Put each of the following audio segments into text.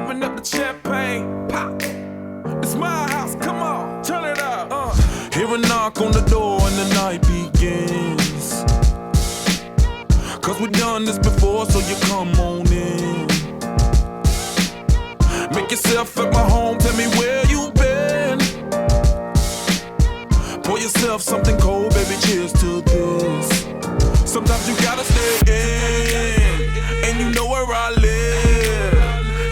open up the champagne, pop. It's my house, come on, turn it up. Hear a knock on the door and the night begins. Cause we've done this before, so you come on in. Make yourself at my home, tell me where you been. Pour yourself something cold, baby, cheers to this. Sometimes you gotta stay in, and you know where I live.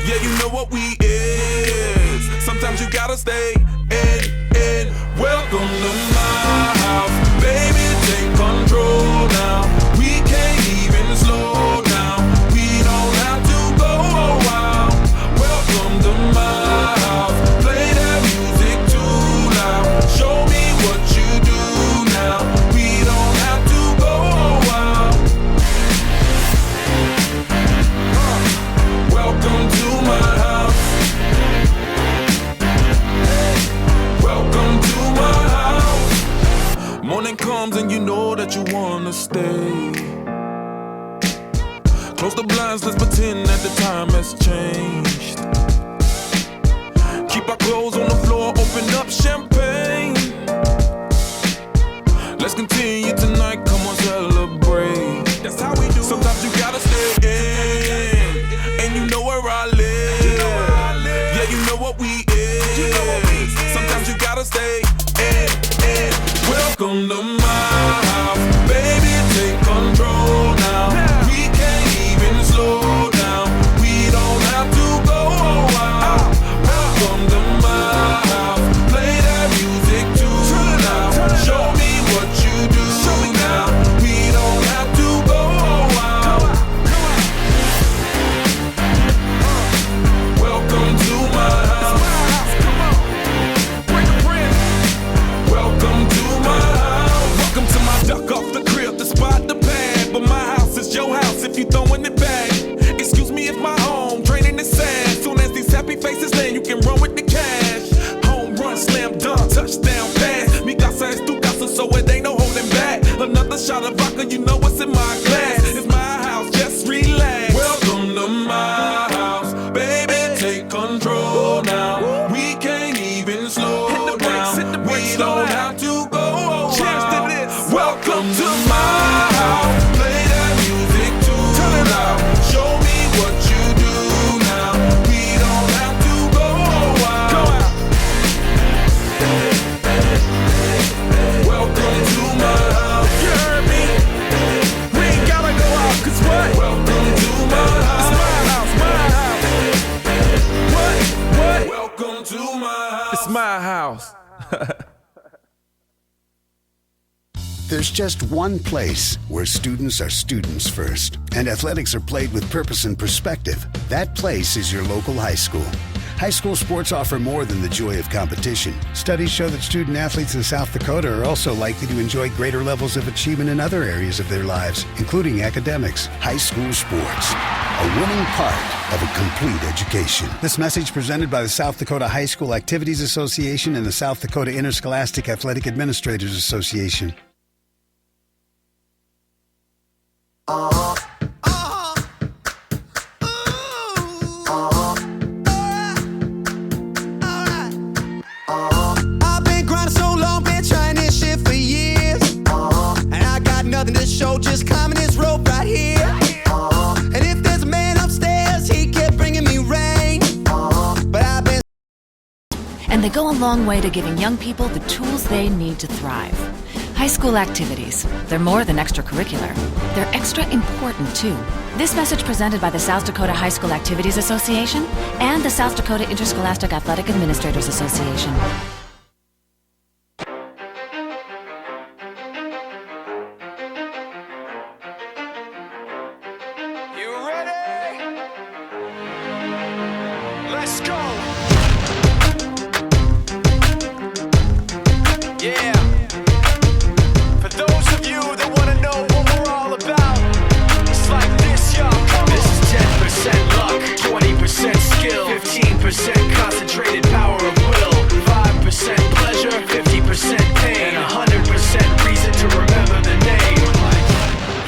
Yeah, you know what we is. Sometimes you gotta stay in. Welcome to my house, baby, take control now. We can't even slow down. We don't have to go a while. Welcome to my house, play that music too loud. Show me what you do now. We don't have to go a while. Welcome to my house. Welcome to my house. Morning comes and you know that you wanna stay. Close the blinds, let's pretend that the time has changed. Keep our clothes on the floor, open up champagne. Let's continue tonight, come on, celebrate. That's how we do. Sometimes you gotta stay in, and you know where I live. Yeah, you know what we is. Sometimes you gotta stay in. Welcome to my house, baby, take control now. We can't even slow down. We don't have to go a while. Welcome to my house, play that music too loud. Show me what you do now. We don't have to go a while. Welcome to my house. Welcome to my house. Welcome to my duck off the crib, the spot, the pad. But my house is your house if you throwing it back. Excuse me if my home draining is sad. Soon as these happy faces land, you can run with the cash. Home run, slam dunk, touchdown pass. Mi casa es tu casa, so it ain't no holding back. Another shot of vodka, you know what's in my glass. It's my house, just relax. Welcome to my house, baby, take control now. We can't even slow down. We don't have to go a while. Welcome to my house, play that music too loud. Show me what you do now. We don't have to go a while. Welcome to my house. You heard me? We ain't gotta go out, cause what? Welcome to my house. It's my house, my house. What? Welcome to my house. It's my house. There's just one place where students are students first, and athletics are played with purpose and perspective. That place is your local high school. High school sports offer more than the joy of competition. Studies show that student athletes in South Dakota are also likely to enjoy greater levels of achievement in other areas of their lives, including academics. High school sports, a winning part of a complete education. This message presented by the South Dakota High School Activities Association and the South Dakota Interscholastic Athletic Administrators Association. I've been grinding so long, been trying this shit for years. And I got nothing to show, just climbing this rope right here. And if there's a man upstairs, he kept bringing me rain. But I've been. And they go a long way to giving young people the tools they need to thrive. High school activities, they're more than extracurricular. They're extra important too. This message presented by the South Dakota High School Activities Association and the South Dakota Interscholastic Athletic Administrators Association. You ready? Let's go. Yeah. For those of you that want to know what we're all about, it's like this, y'all. This is 10% luck, 20% skill, 15% concentrated power of will, 5% pleasure, 50% pain, and 100% reason to remember the name.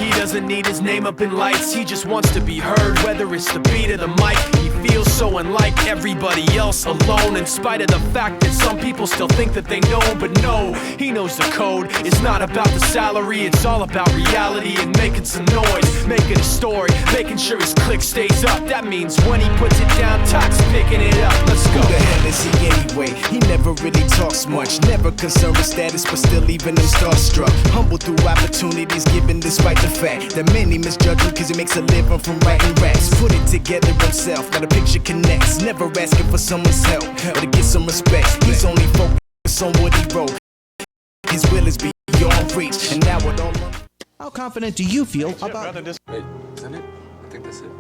He doesn't need his name up in lights, he just wants to be heard, whether it's the beat of the mic. He feels so going like everybody else alone, in spite of the fact that some people still think that they know. But no, he knows the code. It's not about the salary, it's all about reality and making some noise, making a story, making sure his click stays up. That means when he puts it down, Todd's picking it up. Let's go. Who the hell is he anyway? He never really talks much, never concerned with status, but still leaving them starstruck. Humble through opportunities given despite the fact that many misjudge him cause he makes a living from writing raps. Put it together himself, now the picture connects. Never asking for someone's help or to get some respect. He's only focused on what he wrote. His will is beyond reach, and now it all. How confident do you feel about... Wait, isn't it? I think that's it.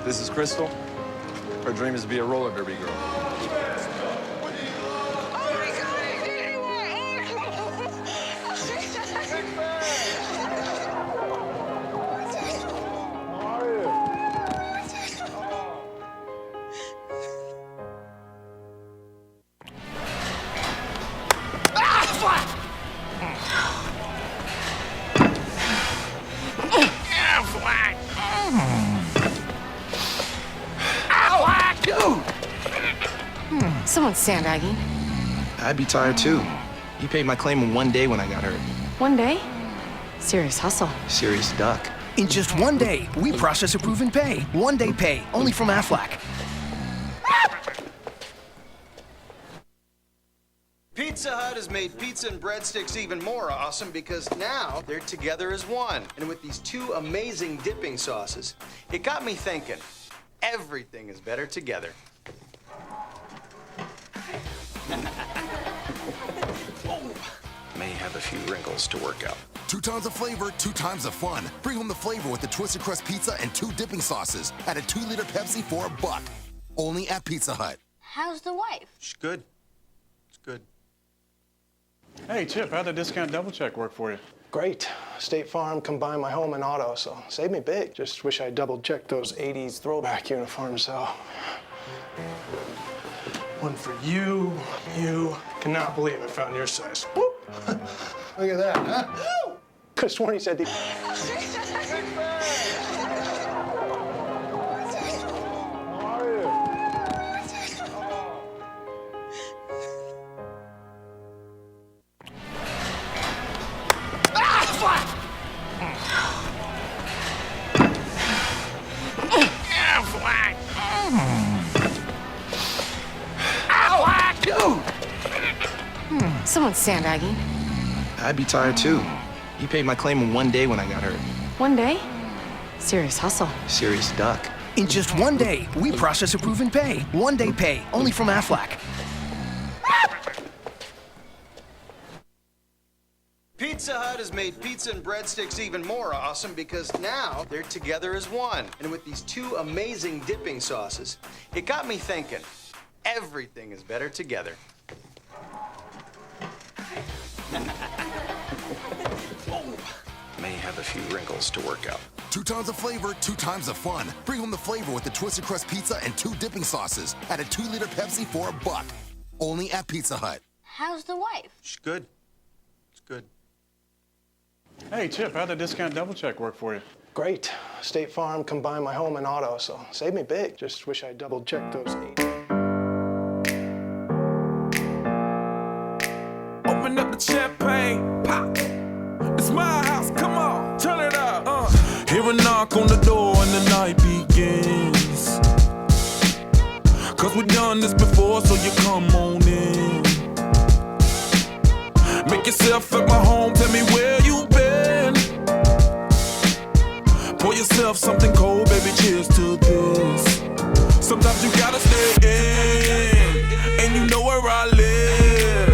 This is Crystal. Her dream is to be a roller derby girl. Someone's sandbagging. I'd be tired too. He paid my claim in 1 day when I got hurt. 1 day? Serious hustle. Serious duck. In just 1 day, we process approve and pay. 1 day pay, only from Aflac. Pizza Hut has made pizza and breadsticks even more awesome because now they're together as one. And with these two amazing dipping sauces, it got me thinking, everything is better together. May have a few wrinkles to work out. 2 times the flavor, 2 times the fun. Bring home the flavor with the Twisted Crust Pizza and 2 dipping sauces. Add a 2-liter Pepsi for $1. Only at Pizza Hut. How's the wife? She's good. It's good. Hey, Chip, how'd the discount double check work for you? Great. State Farm combined my home and auto, so saved me big. Just wish I double checked those 80s throwback uniforms, so. One for you. Cannot believe I found your size. Whoop. Look at that, huh? Could have sworn he said the... Someone's sandbagging. I'd be tired too. He paid my claim in 1 day when I got hurt. 1 day? Serious hustle. Serious duck. In just 1 day, we process approve and pay. 1 day pay, only from Aflac. Pizza Hut has made pizza and breadsticks even more awesome because now they're together as one. And with these two amazing dipping sauces, it got me thinking, everything is better together. May have a few wrinkles to work out. 2 times the flavor, 2 times the fun. Bring home the flavor with the Twisted Crust Pizza and 2 dipping sauces. Add a 2-liter Pepsi for $1. Only at Pizza Hut. How's the wife? She's good. It's good. Hey, Chip, how'd the discount double check work for you? Great. State Farm combined my home and auto, so saved me big. Just wish I double checked those 80s. Open up the champagne, pop. It's my house, come on, turn it up. Hear a knock on the door and the night begins. Cause we've done this before, so you come on in. Make yourself at my home, tell me where you been. Pour yourself something cold, baby, cheers to this. Sometimes you gotta stay in, and you know where I live.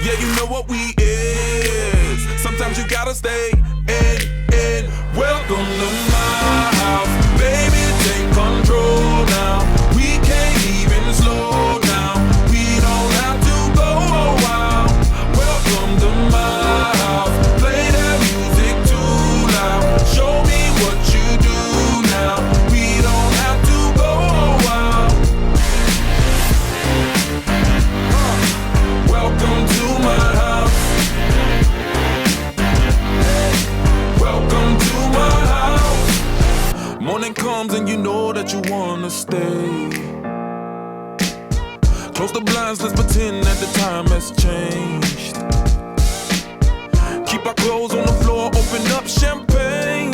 Yeah, you know what we is. Sometimes you gotta stay in. Welcome to my house, baby, take control now. We can't even slow down. We don't have to go a while. Welcome to my house, play that music too loud. Show me what you do now. We don't have to go a while. Welcome to my house. know that you wanna stay. Close the blinds, let's pretend that the time has changed. Keep our clothes on the floor, open up champagne.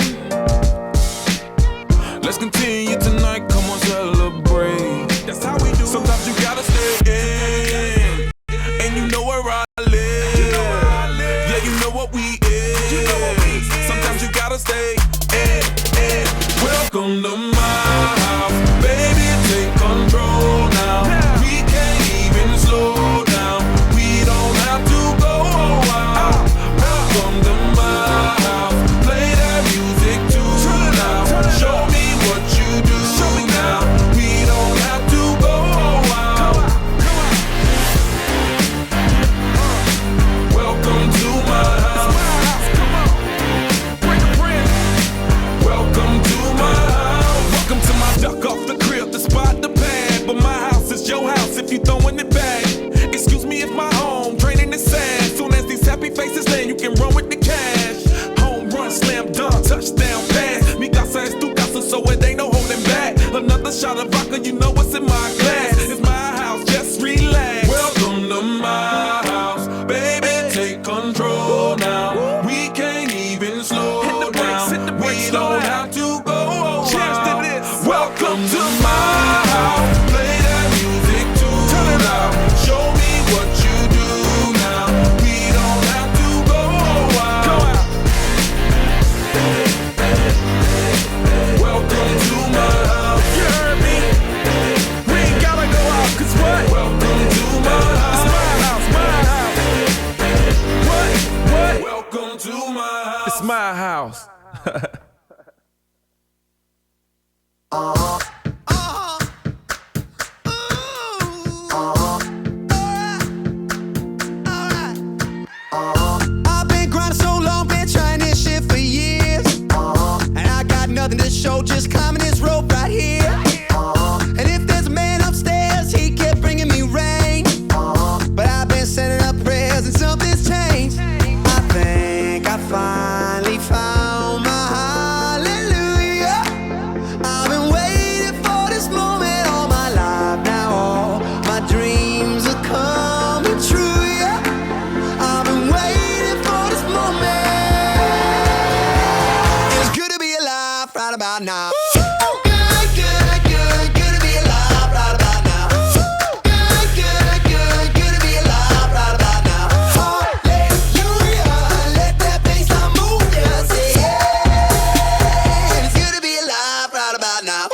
Let's continue tonight, come on, celebrate. That's how we do. Sometimes you gotta stay in, and you know where I live. Yeah, you know what we is. Sometimes you gotta stay in. Welcome to my house, baby, take control now. We can't even slow down. We don't have to go out. Welcome to my house, play that music too loud. Show me what you do now. We don't have to go out. Welcome to my house. Welcome to my house. Welcome to my duck off the crib, the spot, the pad. But my house is your house if you throwing it back. Excuse me if my home draining the sand. Soon as these happy faces land, you can run with the cash. Home run, slam dunk, touchdown pass. Mi casa es tu casa, so it ain't no holding back. Another shot of vodka, you know what's in my glass. It's my house, just relax. Welcome to my house, baby, take control now. We can't even slow down. We don't have to go out. Welcome to my house, play that music too loud. Show me what you do now. We don't have to go out. Welcome to my house. You heard me? We ain't gotta go out, 'cause what? Welcome to my house. It's my house, my house. What? Welcome to my house. It's my house. I've been grinding so long, been trying this shit for years. And I got nothing to show, just climbing this rope right here. And if there's a man upstairs, he kept bringing me rain. But I've been sending up prayers and something's changed. I think I finally found my hallelujah. I've been waiting for this moment all my life now. All my dreams are coming true, yeah. I've been waiting for this moment. It's good to be alive right about now. Good to be alive right about now. Good to be alive right about now. Hallelujah, let that bassline move, yeah, say yeah. It's good to be alive right about now.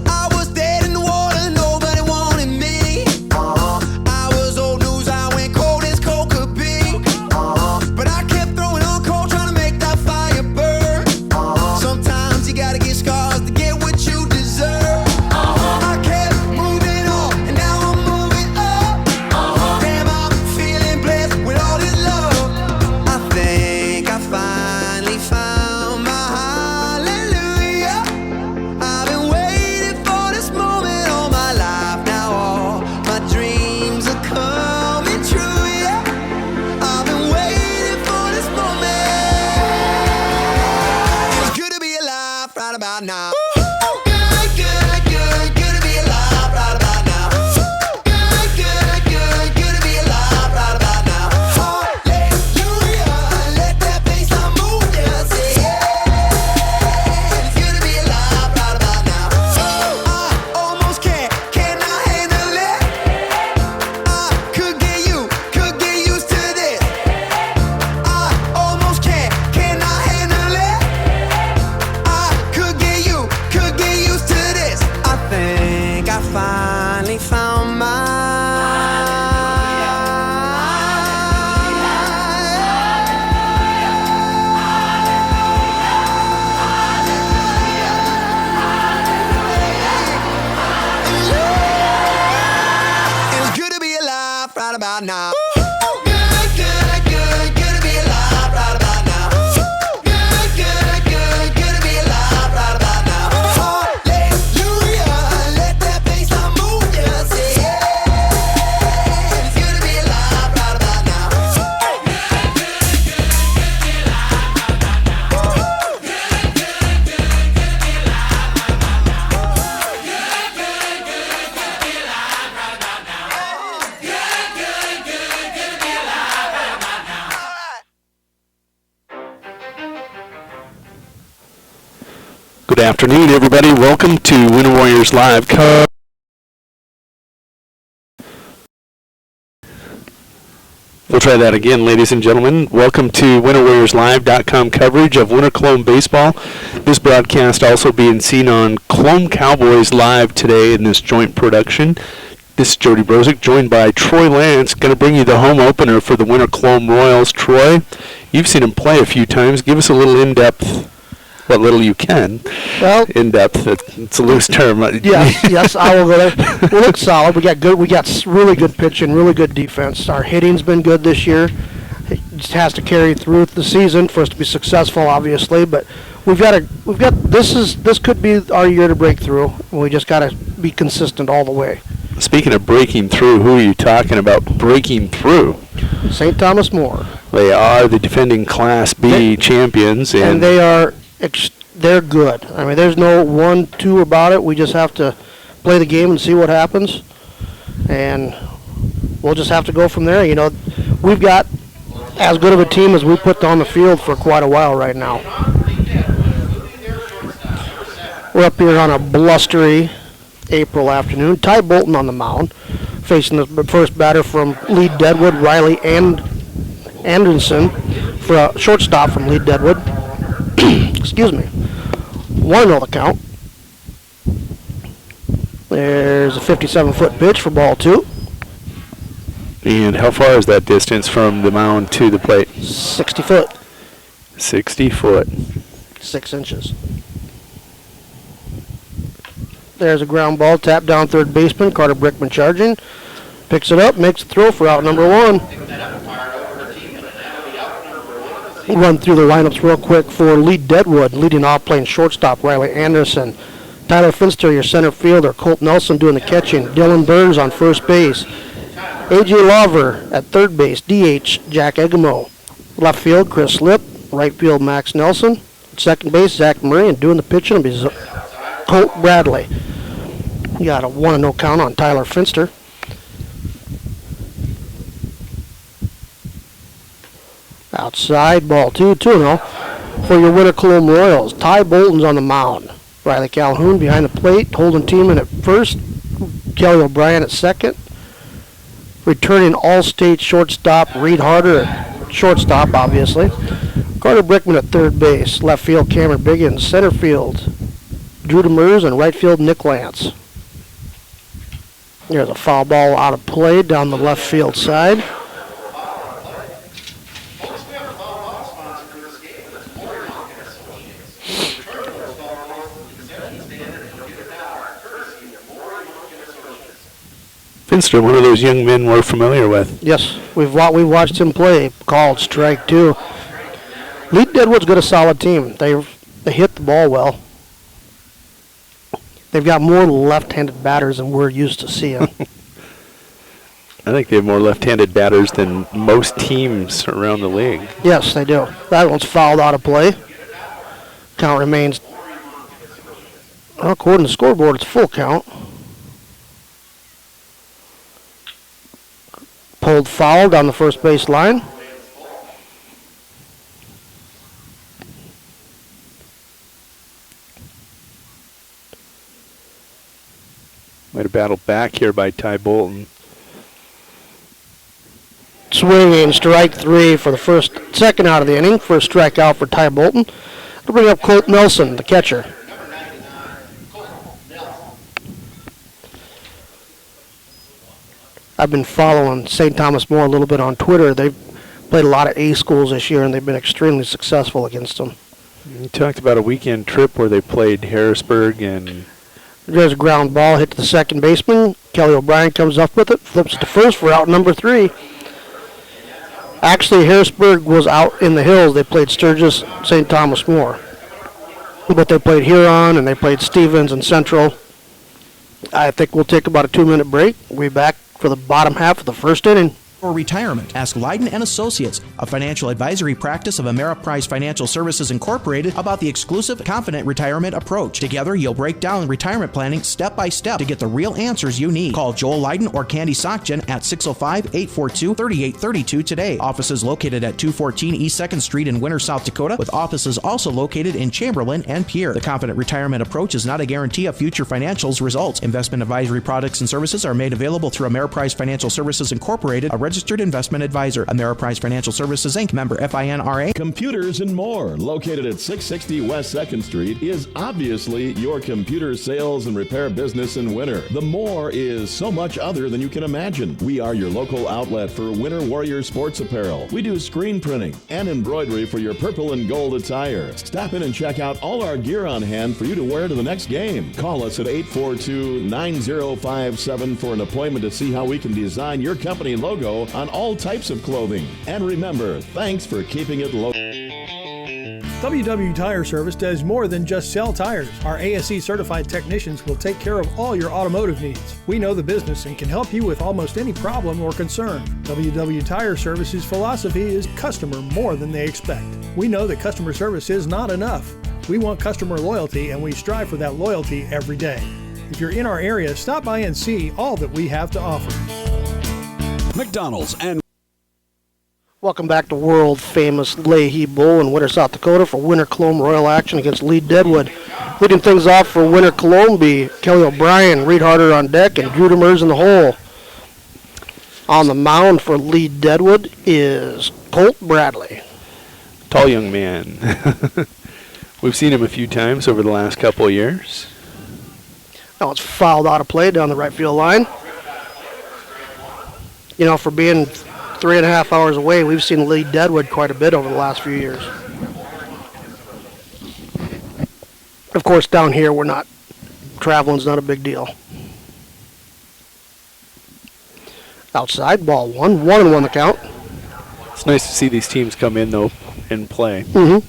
I was dead in the water, nobody wanted me. I was old news, I went cold as cold could be. But I kept throwing on cold, trying to make that fire burn. Sometimes you gotta get scars to get what you deserve. I kept moving on, and now I'm moving up. Damn, I'm feeling blessed with all this love. I think I finally found my hallelujah. I've been waiting for this moment all my life now. All my dreams are coming true, yeah. I've been waiting for this moment. It's good to be alive right about now. Good to be alive right about now. Good to be alive right about now. Hallelujah, let that bassline move, yeah, say yeah. It's good to be alive right about now. I almost cannot handle it. I could get used to this. I almost cannot handle it. I could get used to this. I think I finally found It's good to be alive right about now. Good to be alive right about now. Good to be alive right about now. Hallelujah, let that bassline move, yeah, say yeah. It's good to be alive right about now. afternoon, everybody. Welcome to Winter Warriors Live. We'll try that again, ladies and gentlemen. Welcome to WinterWarriorsLive.com coverage of Winter Colome baseball. This broadcast also being seen on Colome Cowboys Live today in this joint production. This is Jody Brozick, joined by Troy Lance, going to bring you the home opener for the Winter Colome Royals. Troy, you've seen him play a few times. Give us a little in-depth, what little you can. Well, in-depth, it's a loose term. Yes, I will go there. We look solid. We got really good pitching, really good defense. Our hitting's been good this year. It just has to carry through the season for us to be successful, obviously. But this could be our year to break through. We just got to be consistent all the way. Speaking of breaking through, who are you talking about breaking through? St. Thomas More. They are the defending Class B champions, and they're good. I mean, there's no 1-2 about it. We just have to play the game and see what happens, and we'll just have to go from there. You know, we've got as good of a team as we put on the field for quite a while right now. We're up here on a blustery April afternoon. Ty Bolton on the mound, facing the first batter from Lead Deadwood, Riley Anderson, for a shortstop from Lead Deadwood. Excuse me. 1-0 the count. There's a 57-foot pitch for ball 2. And how far is that distance from the mound to the plate? 60 foot. 60 foot. 6 inches. There's a ground ball tapped down third baseman. Carter Brickman charging. Picks it up, makes a throw for out number 1. We'll run through the lineups real quick for Lead Deadwood. Leading off playing shortstop, Riley Anderson. Tyler Finster, your center fielder. Colt Nelson doing the catching. Dylan Burns on first base. A.J. Lover at third base. DH, Jack Egamo. Left field, Chris Lip. Right field, Max Nelson. Second base, Zach Murray. And doing the pitching will be Colt Bradley. You got a 1-0 count on Tyler Finster. Outside, ball 2-0 for your Winter Colome Royals. Ty Bolton's on the mound. Riley Calhoun behind the plate, holding Tiemann at first. Kelly O'Brien at second. Returning all-state shortstop, Reed Harder at shortstop, obviously. Carter Brickman at third base. Left field, Cameron Biggins. Center field, Drew Demers, and right field, Nick Lance. There's a foul ball out of play down the left field side. Finster, one of those young men we're familiar with. Yes, we've watched him play. Called strike 2. Lead Deadwood's got a solid team. They hit the ball well. They've got more left-handed batters than we're used to seeing. I think they have more left-handed batters than most teams around the league. Yes, they do. That one's fouled out of play. Count remains, according to the scoreboard, it's full count. Pulled foul down the first base line. Might have battled back here by Ty Bolton. Swinging, strike 3 for the second out of the inning. First strikeout for Ty Bolton. It'll bring up Colt Nelson, the catcher. I've been following St. Thomas More a little bit on Twitter. They've played a lot of A schools this year, and they've been extremely successful against them. You talked about a weekend trip where they played Harrisburg, and there's a ground ball hit to the second baseman. Kelly O'Brien comes up with it, flips it to first for out number 3. Actually, Harrisburg was out in the hills. They played Sturgis, St. Thomas More. But they played Huron, and they played Stevens and Central. I think we'll take about a 2-minute break. We'll be back for the bottom half of the first inning. or retirement. Ask Leiden & Associates, a financial advisory practice of Ameriprise Financial Services Incorporated, about the exclusive Confident Retirement approach. Together, you'll break down retirement planning step by step to get the real answers you need. Call Joel Leiden or Candy Sockgen at 605-842-3832 today. Offices located at 214 East 2nd Street in Winter, South Dakota, with offices also located in Chamberlain and Pierre. The Confident Retirement approach is not a guarantee of future financials results. Investment advisory products and services are made available through Ameriprise Financial Services Incorporated, a registered investment advisor. Ameriprise Financial Services Inc., member FINRA. Computers and More, located at 660 West 2nd Street, is obviously your computer sales and repair business in winter. The More is so much other than you can imagine. We are your local outlet for Winter Warrior sports apparel. We do screen printing and embroidery for your purple and gold attire. Stop in and check out all our gear on hand for you to wear to the next game. Call us at 842-9057 for an appointment to see how we can design your company logo on all types of clothing. And remember, thanks for keeping it local. WW Tire Service does more than just sell tires. Our ASE certified technicians will take care of all your automotive needs. We know the business and can help you with almost any problem or concern. WW Tire Service's philosophy is customer more than they expect. We know that customer service is not enough. We want customer loyalty, and we strive for that loyalty every day. If you're in our area, stop by and see all that we have to offer. McDonald's and Welcome back to world-famous Leahy Bowl in Winter, South Dakota for Winter Colome Royal action against Lee Deadwood. Leading things off for Winter Colome be Kelly O'Brien, Reed Harder on deck, and Drew Demers in the hole. On the mound for Lee Deadwood is Colt Bradley. Tall young man. We've seen him a few times over the last couple of years. Now it's fouled out of play down the right field line. You know, for being 3.5 hours away, we've seen Lee Deadwood quite a bit over the last few years. Of course, down here, traveling's not a big deal. Outside, ball 1-1 the count. It's nice to see these teams come in, though, and play. Mm-hmm.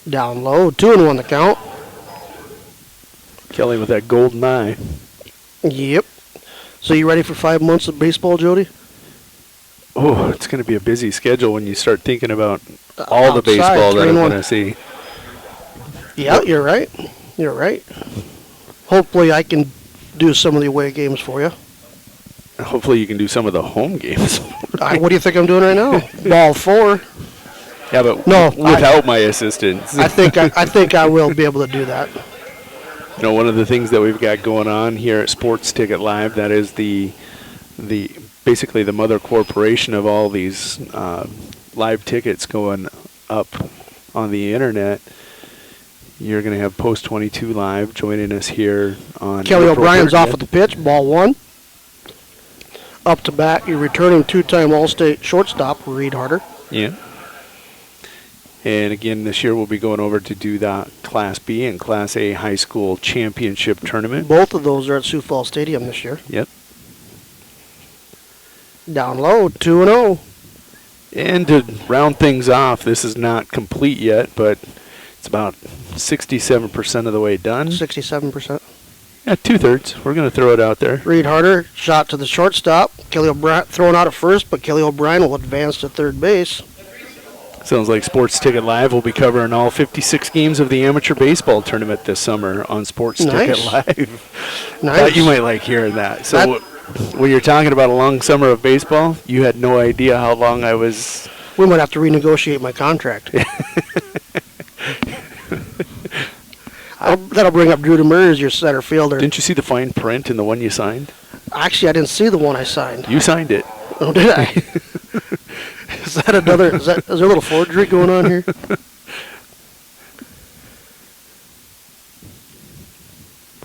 Down low, 2-1 the count. Kelly with that golden eye. Yep. So you ready for 5 months of baseball, Jody? Oh, it's going to be a busy schedule when you start thinking about all the baseball that I'm going to see. Yeah, you're right. You're right. Hopefully I can do some of the away games for you. Hopefully you can do some of the home games. What do you think I'm doing right now? Ball 4. Yeah, but no, without my assistance. I think I will be able to do that. You know, one of the things that we've got going on here at Sports Ticket Live, that is the basically the mother corporation of all these live tickets going up on the internet. You're going to have Post 22 Live joining us here on Kelly O'Brien's off at the pitch, ball 1. Up to bat, your returning two-time All-State shortstop, Reed Harder. Yeah. And again, this year we'll be going over to do the Class B and Class A high school championship tournament. Both of those are at Sioux Falls Stadium this year. Yep. Down low, 2-0. And to round things off, this is not complete yet, but it's about 67% of the way done. 67%. Yeah, 2/3. We're going to throw it out there. Reed Harder, shot to the shortstop. Kelly O'Brien thrown out at first, but Kelly O'Brien will advance to third base. Sounds like Sports Ticket Live will be covering all 56 games of the amateur baseball tournament this summer on Sports Ticket Live. Nice. Thought you might like hearing that. So when you're talking about a long summer of baseball, you had no idea how long I was. We might have to renegotiate my contract. That'll bring up Drew Demers, your center fielder. Didn't you see the fine print in the one you signed? Actually, I didn't see the one I signed. You signed it. Oh, did I? Is that another? Is there a little forgery going on here?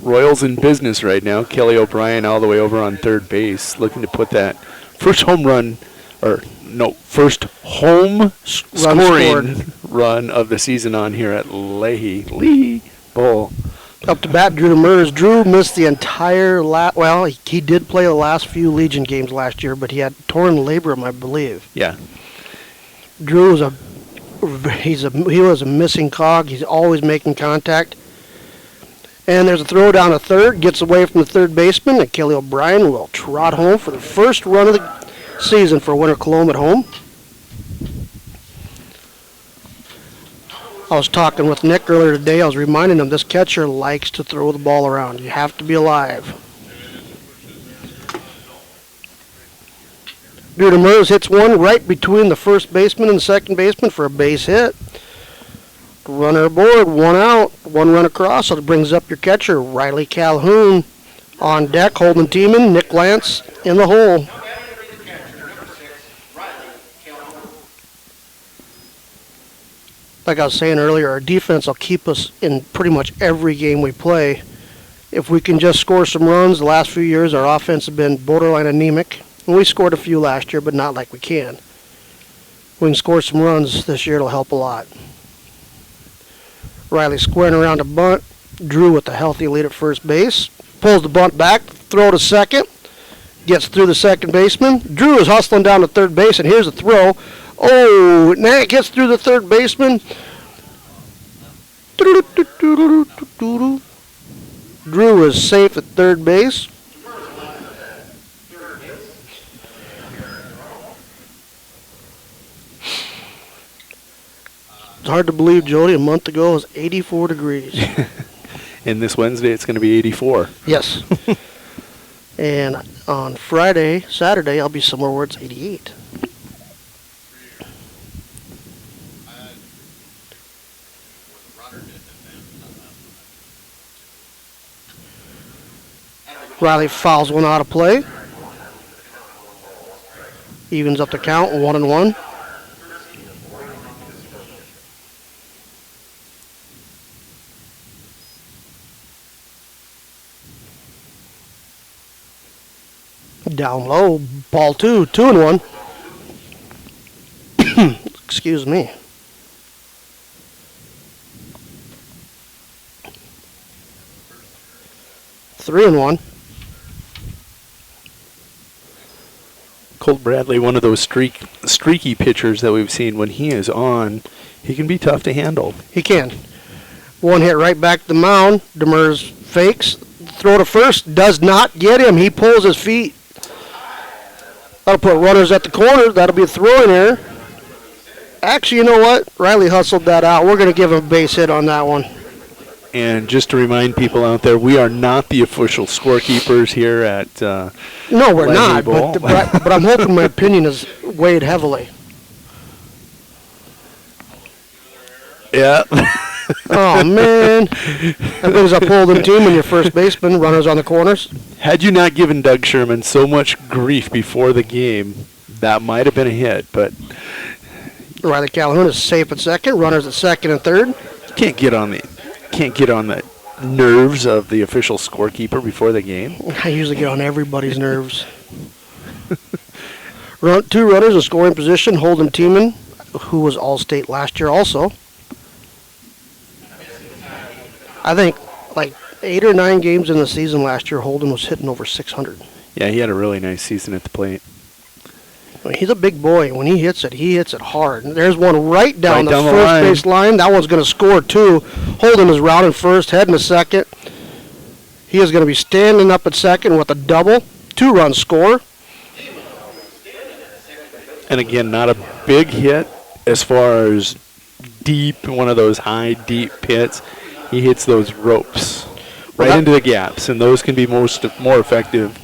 Royals in business right now. Kelly O'Brien all the way over on third base, looking to put that first home home scoring run of the season on here at Leahy Bowl. Up to bat, Drew Demers. Drew missed the entire he did play the last few Legion games last year, but he had torn labrum, I believe. Yeah. Drew was a He was a missing cog. He's always making contact. And there's a throw down to third. Gets away from the third baseman. And Kelly O'Brien will trot home for the first run of the season for Winter Colome at home. I was talking with Nick earlier today. I was reminding him this catcher likes to throw the ball around. You have to be alive. Drew Demers hits one right between the first baseman and the second baseman for a base hit. Runner aboard, one out, one run across. So it brings up your catcher, Riley Calhoun, on deck, holding Tiemann, Nick Lance in the hole. Like I was saying earlier, our defense will keep us in pretty much every game we play. If we can just score some runs, the last few years our offense has been borderline anemic. And we scored a few last year, but not like we can. We can score some runs this year, it'll help a lot. Riley squaring around a bunt. Drew with a healthy lead at first base. Pulls the bunt back, throw to second. Gets through the second baseman. Drew is hustling down to third base, and here's a throw. Oh, now it gets through the third baseman. Drew is safe at third base. It's hard to believe, Jody, a month ago it was 84 degrees. And this Wednesday it's going to be 84. Yes. And on Saturday, I'll be somewhere where it's 88. Riley fouls one out of play. Evens up the count, 1-1. Down low, ball 2, 2-1. Excuse me. Three and 1. Colt Bradley, one of those streaky pitchers that we've seen. When he is on, he can be tough to handle. He can. One hit right back to the mound. Demers fakes. Throw to first. Does not get him. He pulls his feet. That'll put runners at the corner. That'll be a throwing error. Actually, you know what? Riley hustled that out. We're going to give him a base hit on that one. And just to remind people out there, we are not the official scorekeepers here at No, we're not, but I'm hoping my opinion is weighed heavily. Yeah. Oh, man. That brings up holding team when your first baseman, runners on the corners. Had you not given Doug Sherman so much grief before the game, that might have been a hit, but... Riley Calhoun is safe at second, runners at second and third. Can't get on the nerves of the official scorekeeper before the game. I usually get on everybody's nerves. Two runners in scoring position. Holden Tiemann, who was All-State last year also. I think like 8 or 9 games in the season last year, Holden was hitting over 600. Yeah, he had a really nice season at the plate. He's a big boy. When he hits it hard. There's one right down the first line. Base line. That one's going to score too. Holden is rounding first, heading to second. He is going to be standing up at second with a double. 2-run score. And again, not a big hit as far as deep, one of those high, deep pits. He hits those ropes right into the gaps, and those can be more effective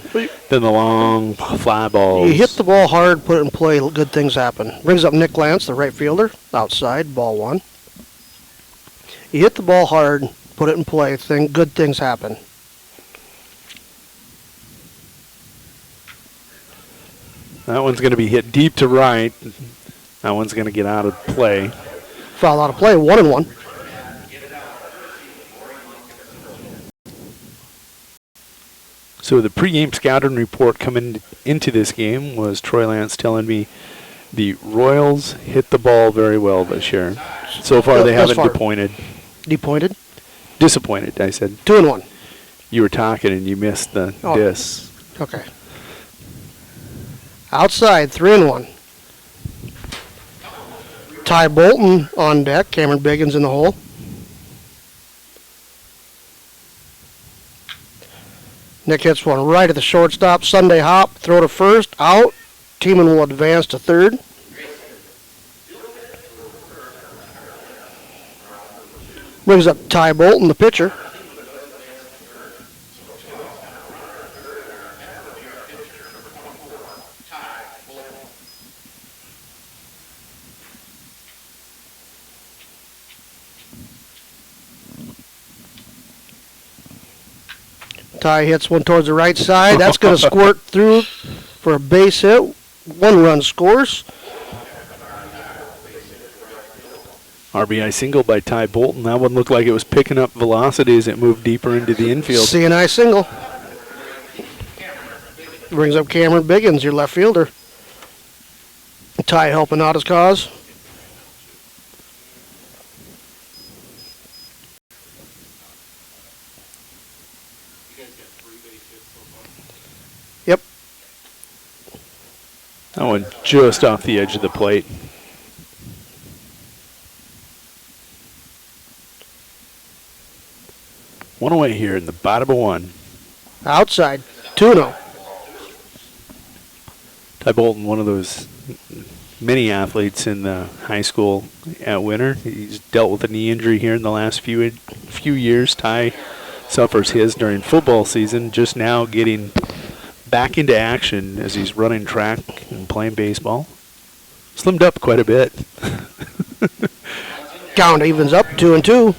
than the long fly balls. You hit the ball hard, put it in play, good things happen. Brings up Nick Lance, the right fielder, outside, ball 1. You hit the ball hard, put it in play, good things happen. That one's going to be hit deep to right. That one's going to get out of play. Foul out of play, 1-1. So the pregame scouting report coming into this game was Troy Lance telling me the Royals hit the ball very well this year. So far they haven't disappointed. Disappointed, I said. 2-1. You were talking and you missed the dis. Okay. Outside, 3-1. Ty Bolton on deck. Cameron Biggins in the hole. Nick hits one right at the shortstop. Sunday hop. Throw to first. Out. Teeman will advance to third. Brings up Ty Bolton, the pitcher. Ty hits one towards the right side. That's going to squirt through for a base hit. 1 run scores. RBI single by Ty Bolton. That one looked like it was picking up velocity as it moved deeper into the infield. CNI single. Brings up Cameron Biggins, your left fielder. Ty helping out his cause. Yep. That one just off the edge of the plate. One away here in the bottom of 1. Outside. 2-0. Ty Bolton, one of those many athletes in the high school at Winter. He's dealt with a knee injury here in the last few years. Ty suffers his during football season, just now getting back into action as he's running track and playing baseball. Slimmed up quite a bit. Count evens up 2-2.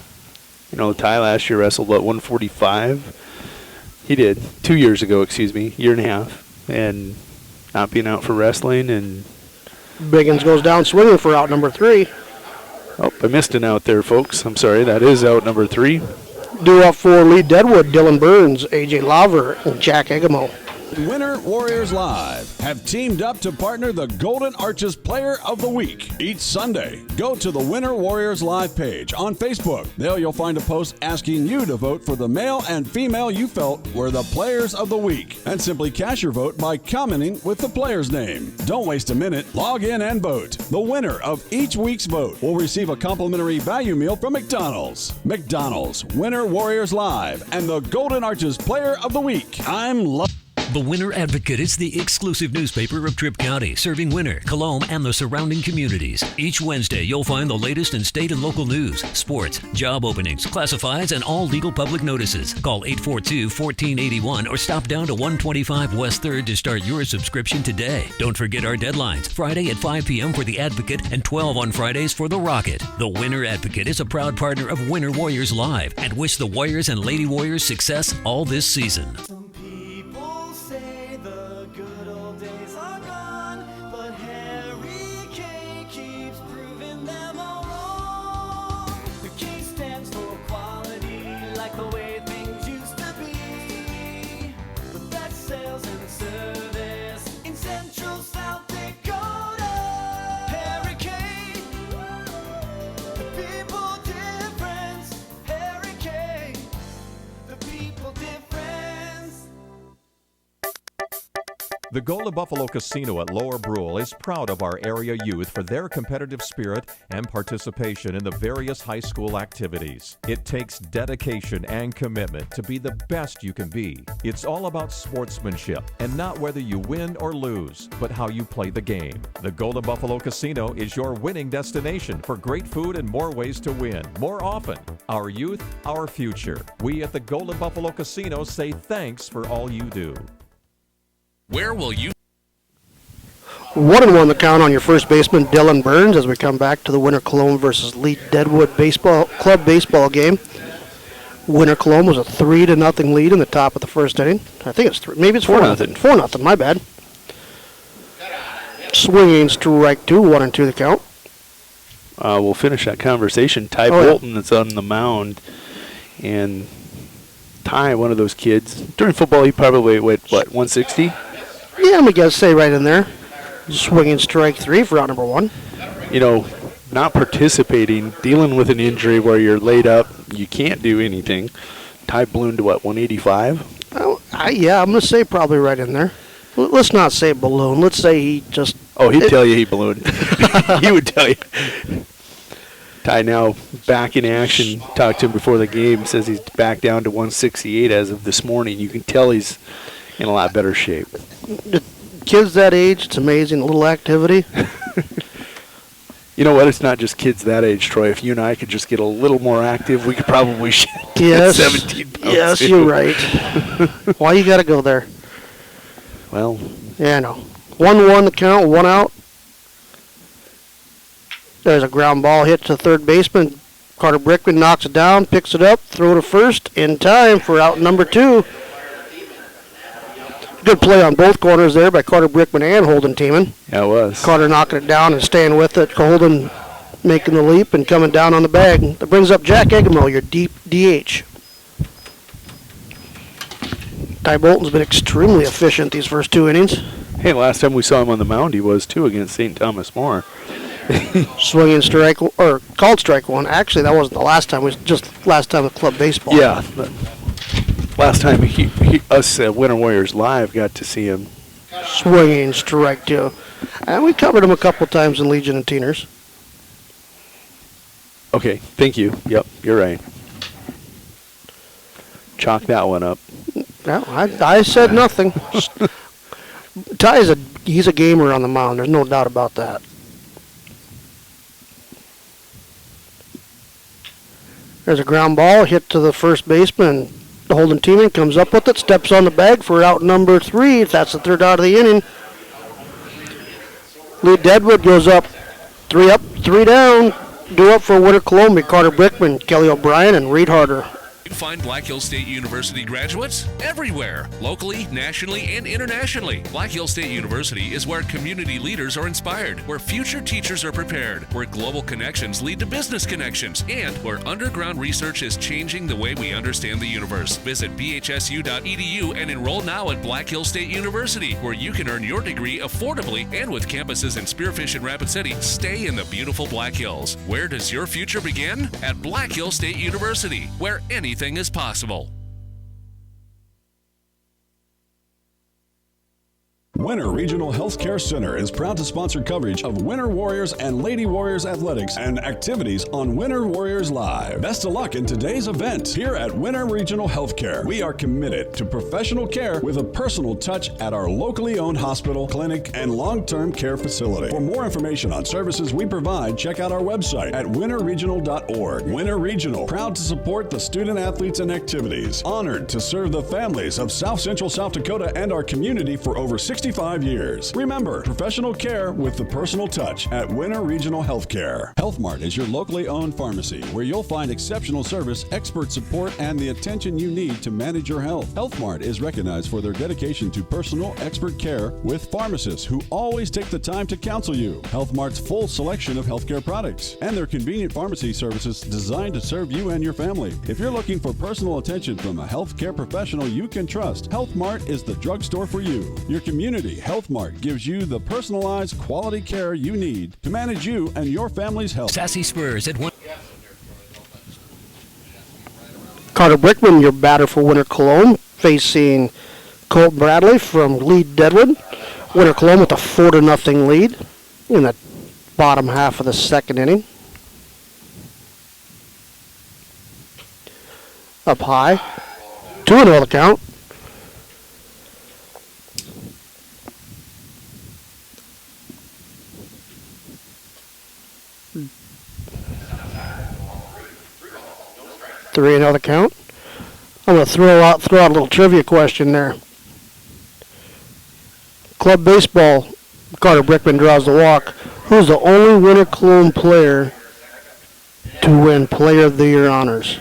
You know, Ty last year wrestled at 145. He did 2 years ago, year and a half, and not being out for wrestling. And Biggins goes down swinging for out number 3. Oh, I missed an out there, folks. I'm sorry. That is out number 3. Due up for Lee Deadwood, Dylan Burns, AJ Laver, and Jack Egamo. Winter Warriors Live have teamed up to partner the Golden Arches Player of the Week each Sunday. Go to the Winter Warriors Live page on Facebook. There you'll find a post asking you to vote for the male and female you felt were the Players of the Week. And simply cast your vote by commenting with the player's name. Don't waste a minute. Log in and vote. The winner of each week's vote will receive a complimentary value meal from McDonald's. McDonald's, Winter Warriors Live, and the Golden Arches Player of the Week. The Winter Advocate is the exclusive newspaper of Tripp County, serving Winter, Colome, and the surrounding communities. Each Wednesday, you'll find the latest in state and local news, sports, job openings, classifieds, and all legal public notices. Call 842-1481 or stop down to 125 West 3rd to start your subscription today. Don't forget our deadlines, Friday at 5 p.m. for the Advocate and 12 on Fridays for the Rocket. The Winter Advocate is a proud partner of Winter Warriors Live and wish the Warriors and Lady Warriors success all this season. The Golden Buffalo Casino at Lower Brule is proud of our area youth for their competitive spirit and participation in the various high school activities. It takes dedication and commitment to be the best you can be. It's all about sportsmanship and not whether you win or lose, but how you play the game. The Golden Buffalo Casino is your winning destination for great food and more ways to win, more often. Our youth, our future. We at the Golden Buffalo Casino say thanks for all you do. Where will you... 1-1 the count on your first baseman, Dylan Burns, as we come back to the Winter Colome versus Lee Deadwood club baseball game. Winter Colome was a 3-0 lead in the top of the first inning. I think it's 3. Maybe it's 4-0. 4-0, my bad. Swinging strike 2, 1-2 the count. We'll finish that conversation. Ty Bolton is on the mound, and Ty, one of those kids. During football, he probably weighed, 160? Yeah, I'm going to say right in there. Swinging strike 3 for out number 1. You know, not participating, dealing with an injury where you're laid up, you can't do anything. Ty ballooned to 185? Yeah, I'm going to say probably right in there. Let's not say balloon. Let's say he just... Oh, he'd tell you he ballooned. He would tell you. Ty now back in action. Talked to him before the game. Says he's back down to 168 as of this morning. You can tell he's in a lot better shape. Kids that age, it's amazing. A little activity. You know what? It's not just kids that age, Troy. If you and I could just get a little more active, we could probably shed 17 pounds. Yes, you're right. Why you got to go there? Well. Yeah, I know. 1-1 the count, 1 out. There's a ground ball hit to third baseman. Carter Brickman knocks it down, picks it up, throw to first in time for out number 2. Good play on both corners there by Carter Brickman and Holden Tiemann. Yeah, it was. Carter knocking it down and staying with it. Holden making the leap and coming down on the bag. That brings up Jack Egemo, your deep DH. Ty Bolton's been extremely efficient these first 2 innings. Hey, last time we saw him on the mound, he was too against St. Thomas More. Swinging strike, or called strike one. Actually, that wasn't the last time. It was just last time with club baseball. Yeah. Last time us Winter Warriors Live got to see him. Swinging strike 2. And we covered him a couple times in Legion and Teeners. Okay, thank you. Yep, you're right. Chalk that one up. No, I said nothing. He's a gamer on the mound. There's no doubt about that. There's a ground ball hit to the first baseman. Holden Tiemann comes up with it, steps on the bag for out number 3. That's the third out of the inning. Lee Deadwood goes up, 3 down. Due up for Winter Colome, Carter Brickman, Kelly O'Brien, and Reed Harder. You find Black Hills State University graduates everywhere, locally, nationally, and internationally. Black Hills State University is where community leaders are inspired, where future teachers are prepared, where global connections lead to business connections, and where underground research is changing the way we understand the universe. Visit bhsu.edu and enroll now at Black Hills State University, where you can earn your degree affordably and with campuses in Spearfish and Rapid City. Stay in the beautiful Black Hills. Where does your future begin? At Black Hills State University, where anything is possible. Winter Regional Healthcare Center is proud to sponsor coverage of Winter Warriors and Lady Warriors athletics and activities on Winter Warriors Live. Best of luck in today's event. Here at Winter Regional Healthcare, we are committed to professional care with a personal touch at our locally owned hospital, clinic, and long-term care facility. For more information on services we provide, check out our website at winterregional.org. Winter Regional, proud to support the student athletes and activities. Honored to serve the families of South Central South Dakota and our community for over 65 years. Remember, professional care with the personal touch at Winter Regional Healthcare. Health Mart is your locally owned pharmacy where you'll find exceptional service, expert support, and the attention you need to manage your health. Health Mart is recognized for their dedication to personal, expert care with pharmacists who always take the time to counsel you. Health Mart's full selection of healthcare products and their convenient pharmacy services designed to serve you and your family. If you're looking for personal attention from a healthcare professional you can trust, Health Mart is the drugstore for you. Your community Health Mart gives you the personalized quality care you need to manage you and your family's health. Sassy Spurs at 1. Carter Brickman, your batter for Winter Colome, facing Colt Bradley from Lee Deadwood. Winter Colome with a 4-0 lead in the bottom half of the second inning. Up high, 2-0 the count. Three another count. I'm going to throw out a little trivia question there. Club baseball, Carter Brickman draws the walk. Who's the only Winter Colome player to win Player of the Year honors?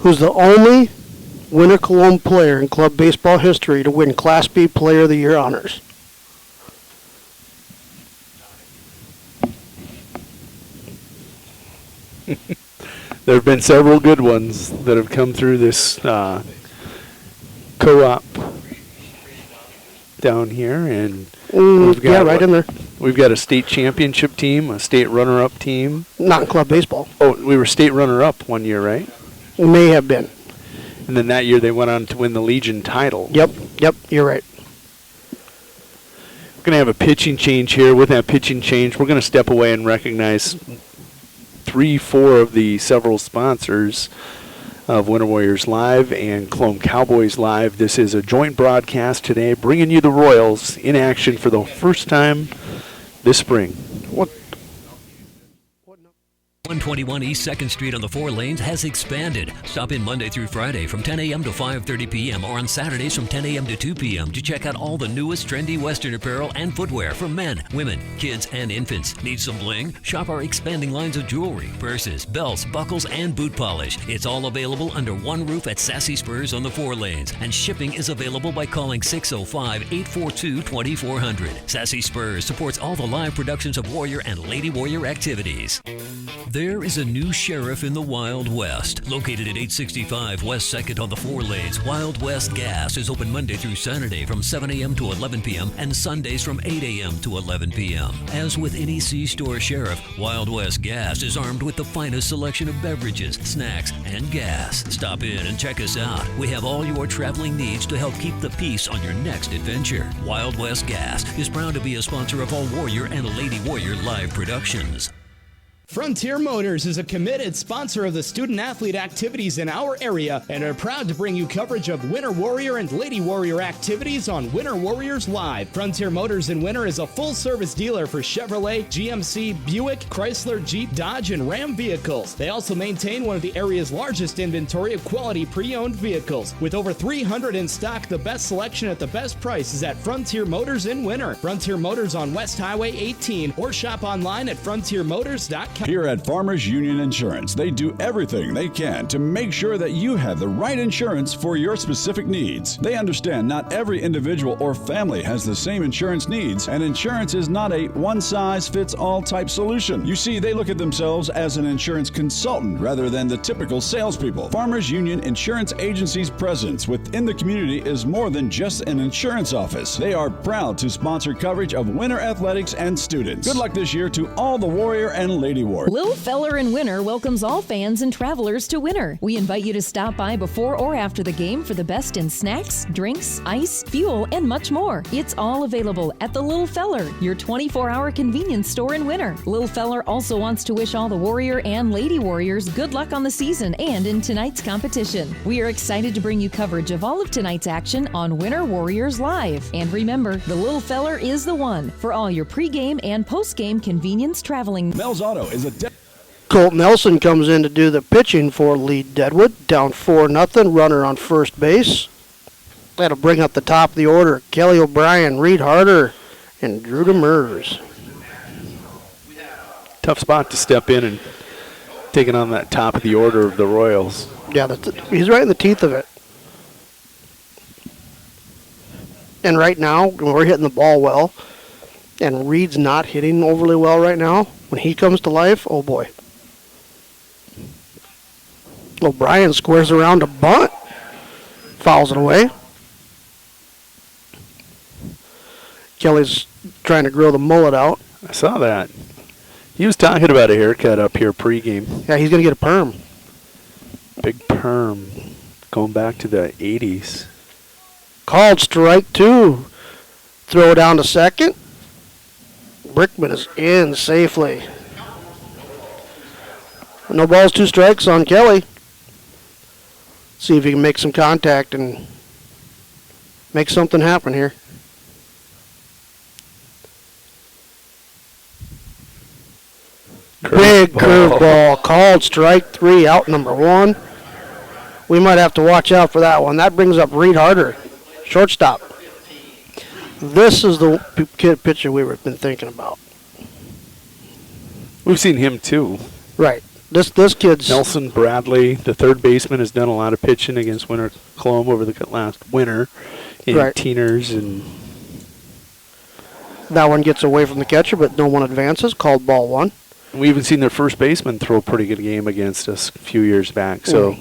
Who's the only Winter Colome player in club baseball history to win Class B Player of the Year honors? There have been several good ones that have come through this co-op down here, and we've got right in there. We've got a state championship team, a state runner-up team. Not in club baseball. Oh, we were state runner-up one year, right? We may have been. And then that year they went on to win the Legion title. Yep, you're right. We're going to have a pitching change here. With that pitching change, we're going to step away and recognize 3-4 of the several sponsors of Winter Warriors Live and Colome Cowboys Live. This is a joint broadcast today, bringing you the Royals in action for the first time this spring. 121 East 2nd Street on the 4 lanes has expanded. Stop in Monday through Friday from 10 a.m. to 5:30 p.m. or on Saturdays from 10 a.m. to 2 p.m. to check out all the newest trendy Western apparel and footwear for men, women, kids, and infants. Need some bling? Shop our expanding lines of jewelry, purses, belts, buckles, and boot polish. It's all available under one roof at Sassy Spurs on the 4 lanes, and shipping is available by calling 605-842-2400. Sassy Spurs supports all the live productions of Warrior and Lady Warrior activities. There is a new sheriff in the Wild West. Located at 865 West 2nd on the 4 lanes, Wild West Gas is open Monday through Saturday from 7 a.m. to 11 p.m. and Sundays from 8 a.m. to 11 p.m. As with any C-store sheriff, Wild West Gas is armed with the finest selection of beverages, snacks, and gas. Stop in and check us out. We have all your traveling needs to help keep the peace on your next adventure. Wild West Gas is proud to be a sponsor of all Warrior and Lady Warrior live productions. Frontier Motors is a committed sponsor of the student-athlete activities in our area and are proud to bring you coverage of Winter Warrior and Lady Warrior activities on Winter Warriors Live. Frontier Motors in Winter is a full-service dealer for Chevrolet, GMC, Buick, Chrysler, Jeep, Dodge, and Ram vehicles. They also maintain one of the area's largest inventory of quality pre-owned vehicles. With over 300 in stock, the best selection at the best price is at Frontier Motors in Winter. Frontier Motors on West Highway 18 or shop online at frontiermotors.com. Here at Farmers Union Insurance, they do everything they can to make sure that you have the right insurance for your specific needs. They understand not every individual or family has the same insurance needs, and insurance is not a one-size-fits-all type solution. You see, they look at themselves as an insurance consultant rather than the typical salespeople. Farmers Union Insurance Agency's presence within the community is more than just an insurance office. They are proud to sponsor coverage of winter athletics and students. Good luck this year to all the Warrior and Lady Warrior. Lil Feller in Winter welcomes all fans and travelers to Winter. We invite you to stop by before or after the game for the best in snacks, drinks, ice, fuel, and much more. It's all available at the Lil Feller, your 24-hour convenience store in Winter. Lil Feller also wants to wish all the Warrior and Lady Warriors good luck on the season and in tonight's competition. We are excited to bring you coverage of all of tonight's action on Winter Warriors Live. And remember, the Lil Feller is the one for all your pregame and postgame convenience traveling. Mel's Auto is a Colt Nelson comes in to do the pitching for Lead Deadwood. Down 4-0, runner on first base. That'll bring up the top of the order. Kelly O'Brien, Reed Harder, and Drew Demers. Tough spot to step in and taking on that top of the order of the Royals. Yeah, he's right in the teeth of it. And right now, we're hitting the ball well. And Reed's not hitting overly well right now. When he comes to life, oh boy. O'Brien squares around a bunt. Fouls it away. Kelly's trying to grow the mullet out. I saw that. He was talking about a haircut up here pregame. Yeah, he's going to get a perm. Big perm. Going back to the 80s. Called strike 2. Throw down to second. Brickman is in safely. No balls, 2 strikes on Kelly. See if he can make some contact and make something happen here. Big curveball. Called strike 3, out number 1. We might have to watch out for that one. That brings up Reed Harder, shortstop. This is the kid pitcher we've been thinking about. We've seen him too. Right. This kid's Nelson Bradley, the third baseman, has done a lot of pitching against Winter Colome over the last winter in teeners, and that one gets away from the catcher, but no one advances. Called ball 1. We even seen their first baseman throw a pretty good game against us a few years back. So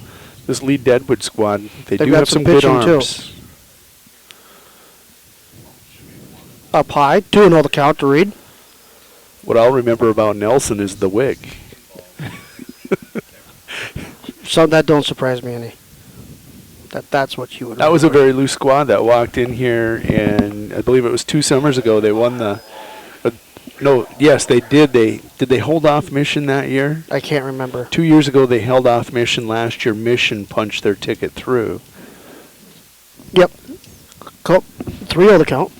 this Lead Deadwood squad, they do have some good arms. Too. Up high, 2-0 the count to Reed. What I'll remember about Nelson is the wig. So that don't surprise me any. That's what you would. That was a very loose squad that walked in here, and I believe it was 2 summers ago they won the. No, yes, they did. Did they hold off Mission that year? I can't remember. 2 years ago they held off Mission. Last year Mission punched their ticket through. Yep. 3-0 the count.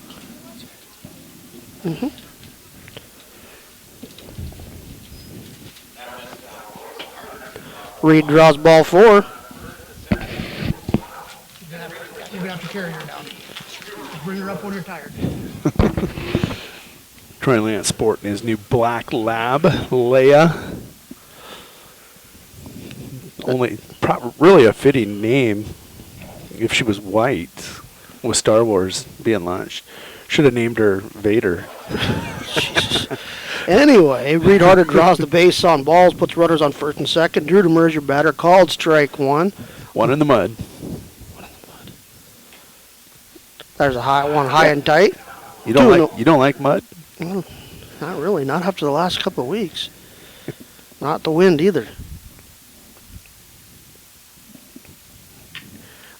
Mm-hmm. Reed draws ball 4. You're gonna have to carry her down. Bring her up when you're tired. Troy Lance sporting his new black lab, Leia. Only, really a fitting name if she was white with Star Wars being launched. Should have named her Vader. Anyway, Reed Harder draws the base on balls, puts runners on first and second. Drew Demers, your batter, called strike 1. 1 in the mud. There's a high and tight. You don't like mud? Well, not really. Not after the last couple of weeks. Not the wind either.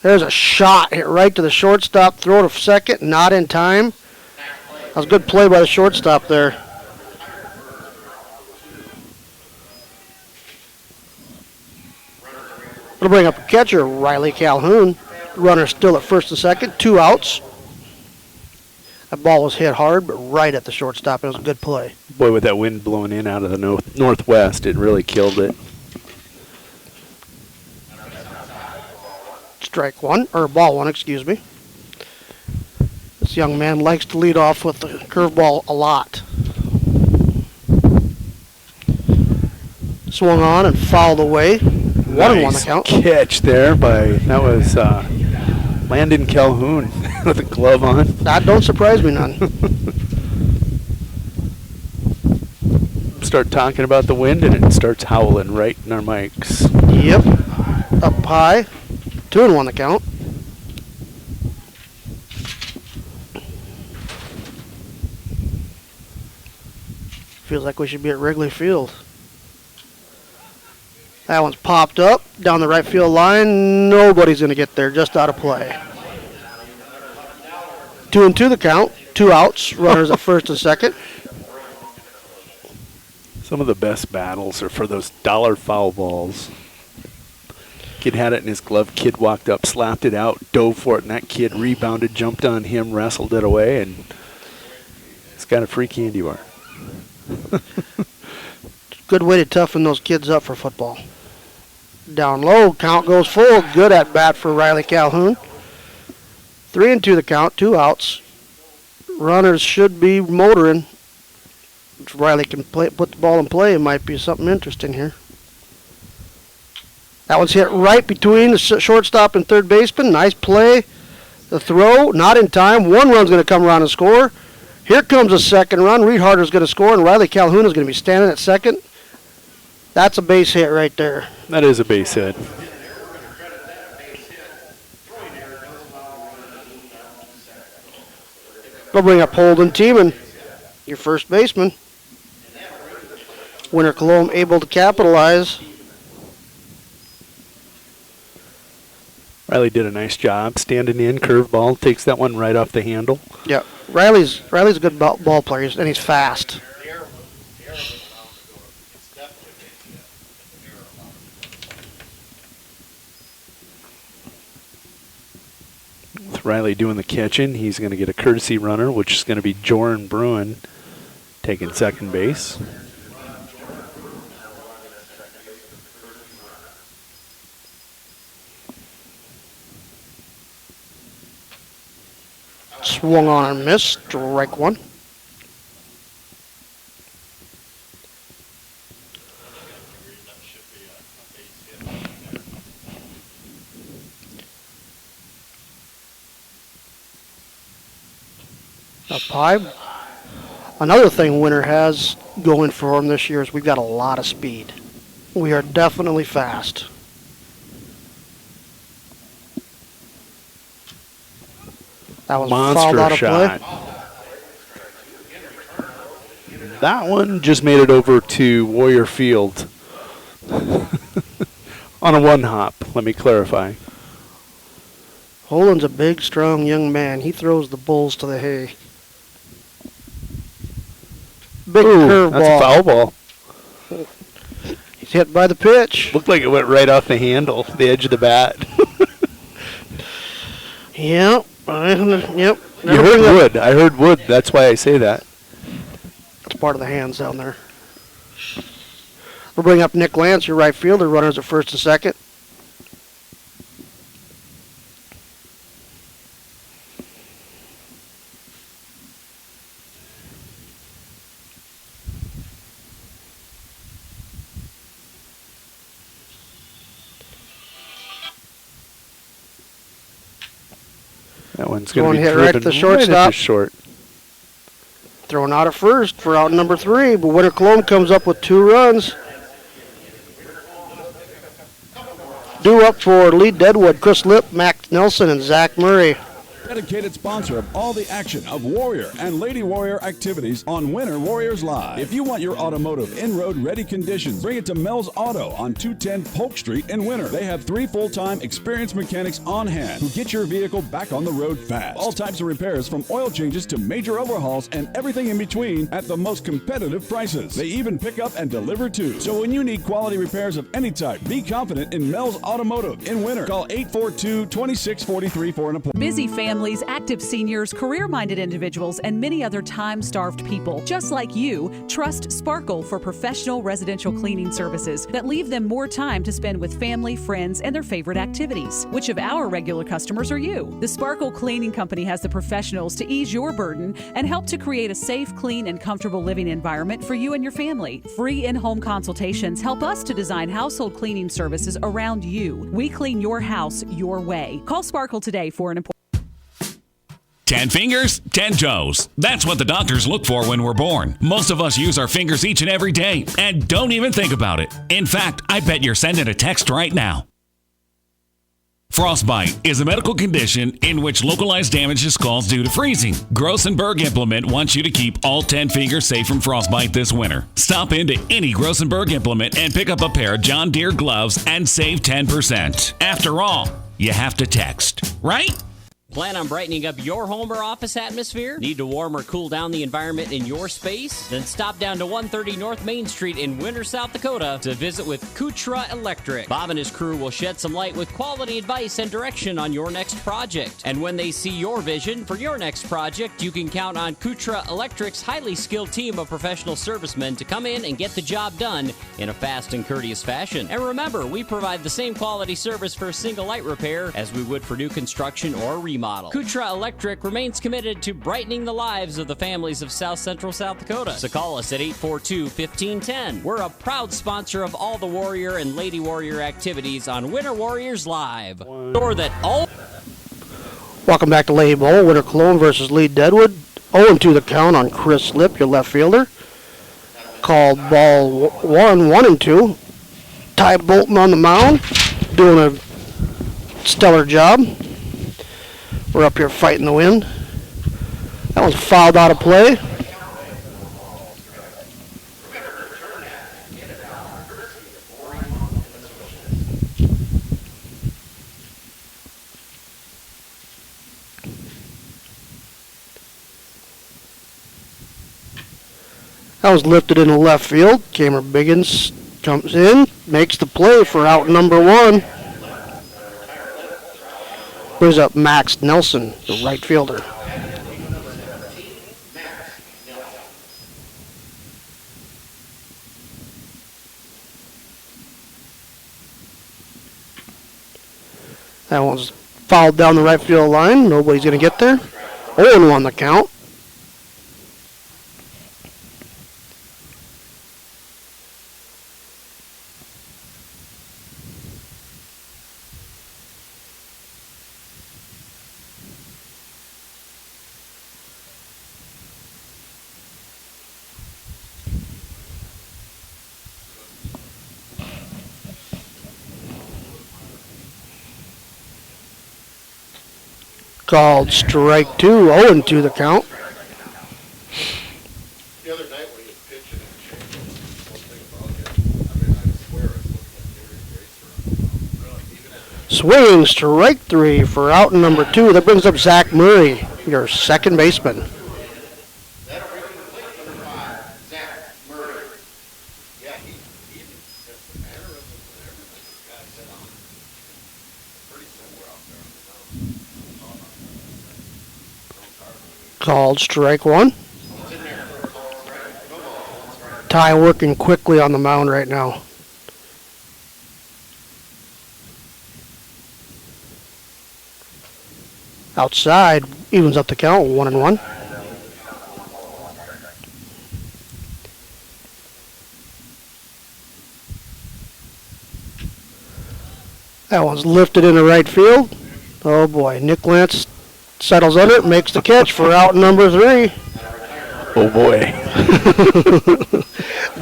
There's a shot hit right to the shortstop. Throw to second. Not in time. That was a good play by the shortstop there. It'll bring up a catcher, Riley Calhoun. Runner still at first and second. 2 outs. That ball was hit hard, but right at the shortstop. It was a good play. Boy, with that wind blowing in out of the northwest, it really killed it. Strike 1, or ball 1, excuse me. This young man likes to lead off with the curveball a lot. Swung on and fouled away. 1-1 the count. Catch there that was Landon Calhoun with a glove on. That don't surprise me none. Start talking about the wind and it starts howling right in our mics. Yep. Up high. 2-1 the count. Feels like we should be at Wrigley Field. That one's popped up down the right field line. Nobody's going to get there. Just out of play. 2-2 the count. 2 outs. Runners at first and second. Some of the best battles are for those dollar foul balls. Kid had it in his glove. Kid walked up, slapped it out, dove for it, and that kid rebounded, jumped on him, wrestled it away, and it's got a free candy bar. Good way to toughen those kids up for football. Down low, count goes full. Good at bat for Riley Calhoun. 3-2 the count, 2 outs. Runners should be motoring. If Riley can put the ball in play, it might be something interesting here. That one's hit right between the shortstop and third baseman. Nice play. The throw, not in time. 1 run's going to come around and score. Here comes a second run. Reed Harder's going to score, and Riley Calhoun is going to be standing at second. That's a base hit right there. That is a base hit. They'll bring up Holden Tiemann, your first baseman. Winter Colome able to capitalize. Riley did a nice job standing in, curveball, takes that one right off the handle. Yeah, Riley's a good ball player, and he's fast. With Riley doing the catching, he's going to get a courtesy runner, which is going to be Joran Bruin taking second base. Swung on and missed. Strike 1. Up high. Another thing Winter has going for him this year is we've got a lot of speed. We are definitely fast. That was fouled out of play. That one just made it over to Warrior Field on a 1-hop, let me clarify. Holen's a big, strong young man. He throws the bulls to the hay. Big curveball. That's a foul ball. He's hit by the pitch. Looked like it went right off the handle, the edge of the bat. Yep. Yep. You heard wood. I heard wood. That's why I say that. That's part of the hands down there. We'll bring up Nick Lance, your right fielder, runners at first and second. That one's going to be hit right at the shortstop. Short. Thrown out at first for out number 3, but Winter Colome comes up with 2 runs. Due up for lead Deadwood, Chris Lipp, Max Nelson, and Zach Murray. Dedicated sponsor of all the action of Warrior and Lady Warrior activities on Winter Warriors Live. If you want your automotive in-road ready conditions, bring it to Mel's Auto on 210 Polk Street in Winter. They have 3 full-time experienced mechanics on hand who get your vehicle back on the road fast. All types of repairs from oil changes to major overhauls and everything in between at the most competitive prices. They even pick up and deliver too. So when you need quality repairs of any type, be confident in Mel's Automotive in Winter. Call 842-2643 for an appointment. Busy families, active seniors, career-minded individuals, and many other time-starved people, just like you, trust Sparkle for professional residential cleaning services that leave them more time to spend with family, friends, and their favorite activities. Which of our regular customers are you? The Sparkle Cleaning Company has the professionals to ease your burden and help to create a safe, clean, and comfortable living environment for you and your family. Free in-home consultations help us to design household cleaning services around you. We clean your house your way. Call Sparkle today for an appointment. 10 fingers, 10 toes. That's what the doctors look for when we're born. Most of us use our fingers each and every day and don't even think about it. In fact, I bet you're sending a text right now. Frostbite is a medical condition in which localized damage to skulls due to freezing. Grossenberg Implement wants you to keep all 10 fingers safe from frostbite this winter. Stop into any Grossenberg Implement and pick up a pair of John Deere gloves and save 10%. After all, you have to text, right? Plan on brightening up your home or office atmosphere? Need to warm or cool down the environment in your space? Then stop down to 130 North Main Street in Winter, South Dakota to visit with Kutra Electric. Bob and his crew will shed some light with quality advice and direction on your next project. And when they see your vision for your next project, you can count on Kutra Electric's highly skilled team of professional servicemen to come in and get the job done in a fast and courteous fashion. And remember, we provide the same quality service for single light repair as we would for new construction or remodel. Kutra Electric remains committed to brightening the lives of the families of South Central South Dakota. So call us at 842-1510. We're a proud sponsor of all the Warrior and Lady Warrior activities on Winter Warriors Live. Sure that all... Welcome back to Lady Bowl. Winter Colome versus lead Deadwood. 0-2 the count on Chris Lipp, your left fielder. Called ball 1-2. Ty Bolton on the mound, doing a stellar job. We're up here fighting the wind. That was fouled out of play. That was lifted into left field. Cameron Biggins comes in, makes the play for out number 1. Brings up Max Nelson, the right fielder. That one's fouled down the right field line. Nobody's going to get there. 0-1 the count. Called strike 2, 0-2 the count. The other night when he was pitching and one thing about him, I mean, I swear I was looking at Gary's race around. Swing, strike 3 for out number 2. That brings up Zach Murray, your second baseman. Called strike 1. Ty working quickly on the mound right now. Outside, evens up the count, 1-1. That one's lifted into right field. Oh boy, Nick Lance settles under it, makes the catch for out number 3. Oh boy.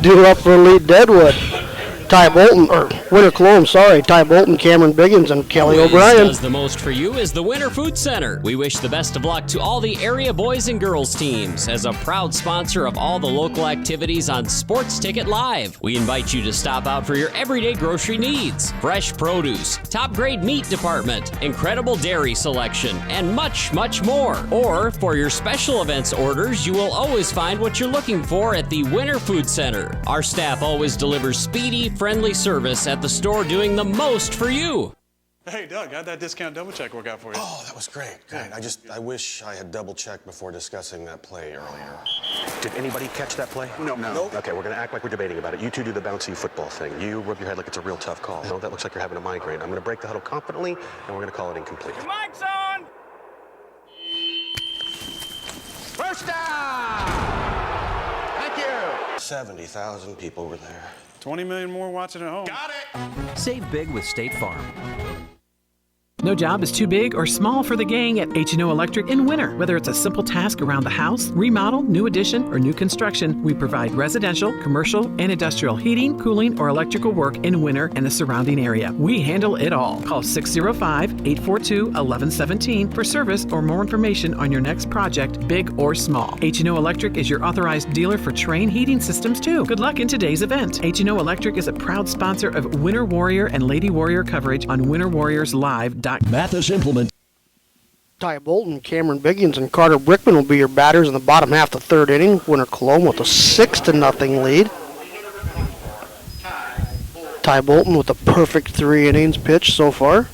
Due up for lead Deadwood. Ty Bolton, or Winter Colome, sorry. Ty Bolton, Cameron Biggins, and Kelly O'Brien. Does the most for you is the Winter Food Center. We wish the best of luck to all the area boys and girls teams. As a proud sponsor of all the local activities on Sports Ticket Live, we invite you to stop out for your everyday grocery needs. Fresh produce, top grade meat department, incredible dairy selection, and much, much more. Or for your special events orders, you will always find what you're looking for at the Winter Food Center. Our staff always delivers speedy, friendly service at the store, doing the most for you. Hey, Doug, how'd that discount double check work out for you? Oh, that was great. I wish I had double checked before discussing that play earlier. Did anybody catch that play? No. Okay, we're gonna act like we're debating about it. You two do the bouncy football thing. You rub your head like it's a real tough call. No, that looks like you're having a migraine. I'm gonna break the huddle confidently, and we're gonna call it incomplete. Your mic's on! First down! Thank you! 70,000 people were there. 20 million more watching at home. Got it! Save big with State Farm. No job is too big or small for the gang at H&O Electric in winter. Whether it's a simple task around the house, remodel, new addition, or new construction, we provide residential, commercial, and industrial heating, cooling, or electrical work in winter and the surrounding area. We handle it all. Call 605-842-1117 for service or more information on your next project, big or small. H&O Electric is your authorized dealer for Train heating systems, too. Good luck in today's event. H&O Electric is a proud sponsor of Winter Warrior and Lady Warrior coverage on WinterWarriorsLive.com. Mathis Implement. Ty Bolton, Cameron Biggins, and Carter Brickman will be your batters in the bottom half of the third inning. Winter Colome with a 6-0 lead. Ty Bolton with a perfect 3 innings pitched so far.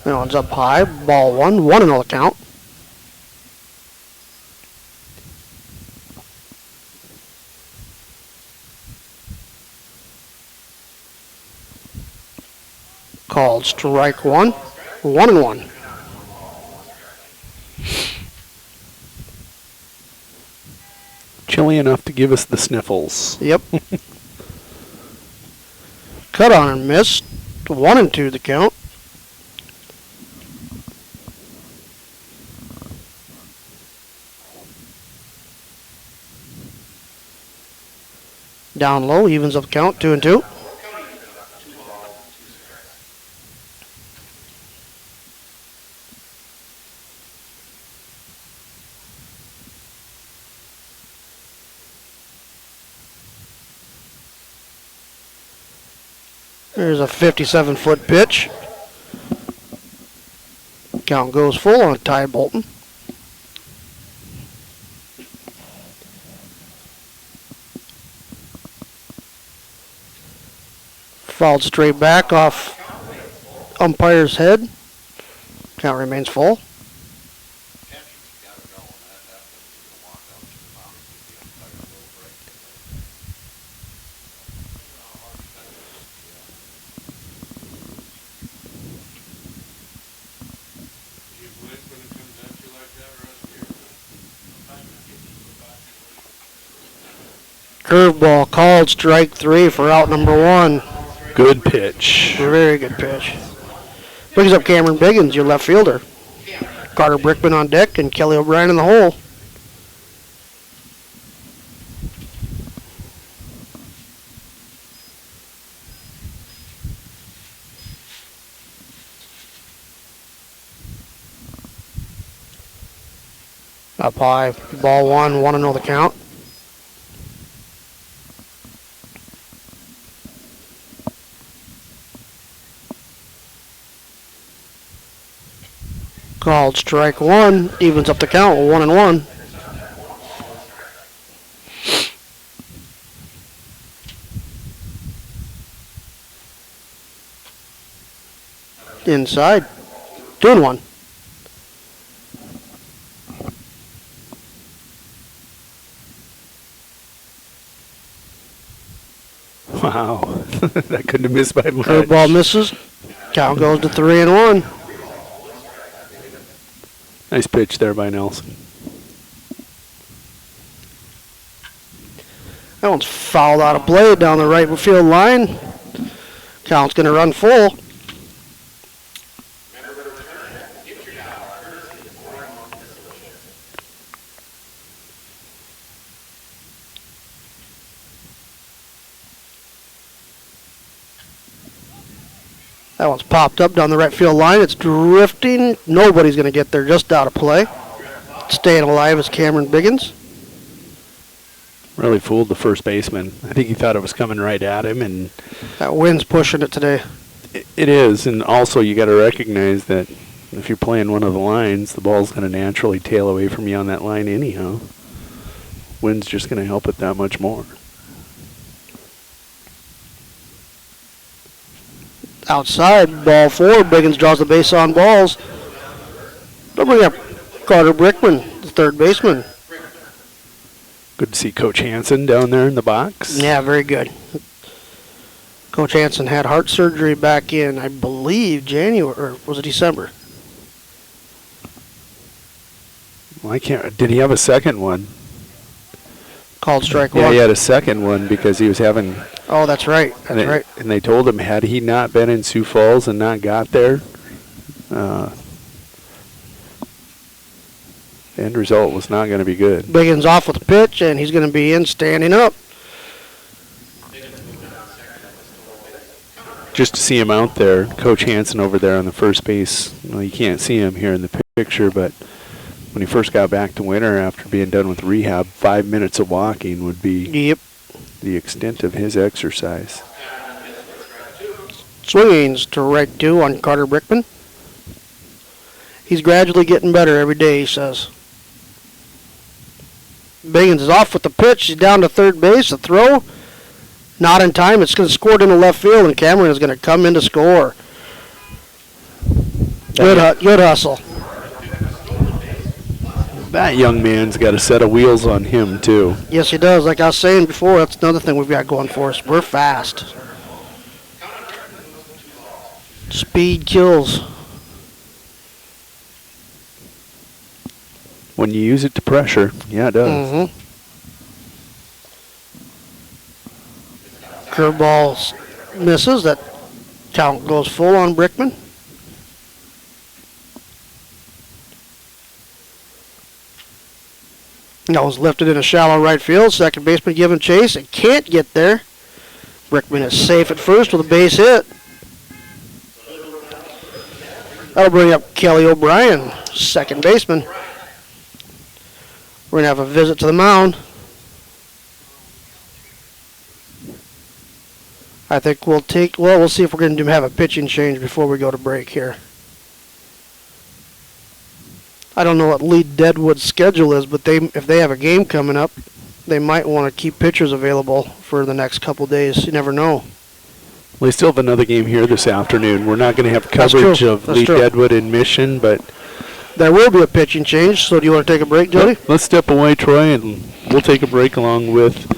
That one's up high, ball 1-0 count. Called strike 1, 1-1. Chilly enough to give us the sniffles. Yep. Cut on and missed. 1-2 the count. Down low, evens up the count, 2-2. There's a 57-foot pitch. Count goes full on Ty Bolton. Fouled straight back off umpire's head. Count remains full. Curveball called strike 3 for out number 1. Good pitch. Very good pitch. Brings up Cameron Biggins, your left fielder. Carter Brickman on deck and Kelly O'Brien in the hole. Up high, ball 1, 1-0 the count. Called strike 1, evens up the count with 1-1. Inside, 2-1. Wow, that couldn't have missed by much. Curveball misses. Count goes to 3-1. Nice pitch there by Nelson. That one's fouled out of play down the right field line. Count's going to run full. That one's popped up down the right field line. It's drifting. Nobody's going to get there, just out of play. Staying alive is Cameron Biggins. Really fooled the first baseman. I think he thought it was coming right at him, and that wind's pushing it today. It is, and also you got to recognize that if you're playing one of the lines, the ball's going to naturally tail away from you on that line anyhow. Wind's just going to help it that much more. Outside, ball 4. Biggins draws the base on balls. They'll bring up Carter Brickman, the third baseman. Good to see Coach Hansen down there in the box. Yeah, very good. Coach Hansen had heart surgery back in, I believe, January, or was it December? Well, I can't. Did he have a second one? Called strike 1. Yeah, he had a second one because he was having. Oh, that's right. That's right. And they told him, had he not been in Sioux Falls and not got there, the end result was not going to be good. Biggins off with the pitch, and he's going to be in standing up. Just to see him out there, Coach Hansen over there on the first base. Well, you can't see him here in the picture, but when he first got back to Winter after being done with rehab, 5 minutes of walking would be the extent of his exercise. Swings to right 2 on Carter Brickman. He's gradually getting better every day, he says. Biggins is off with the pitch. He's down to third base. The throw, not in time. It's going to score into left field, and Cameron is going to come in to score. Good hustle. That young man's got a set of wheels on him, too. Yes, he does. Like I was saying before, that's another thing we've got going for us. We're fast. Speed kills. When you use it to pressure, yeah, it does. Mm-hmm. Curveball misses. That count goes full on Brickman. That was lifted in a shallow right field. Second baseman giving chase. It can't get there. Brickman is safe at first with a base hit. That'll bring up Kelly O'Brien, second baseman. We're going to have a visit to the mound. I think we'll see if we're going to have a pitching change before we go to break here. I don't know what Lee Deadwood's schedule is, but if they have a game coming up, they might want to keep pitchers available for the next couple days. You never know. Well, they still have another game here this afternoon. We're not going to have coverage of Lee Deadwood in Mission, but there will be a pitching change. So do you want to take a break, Jody? Let's step away, Troy, and we'll take a break along with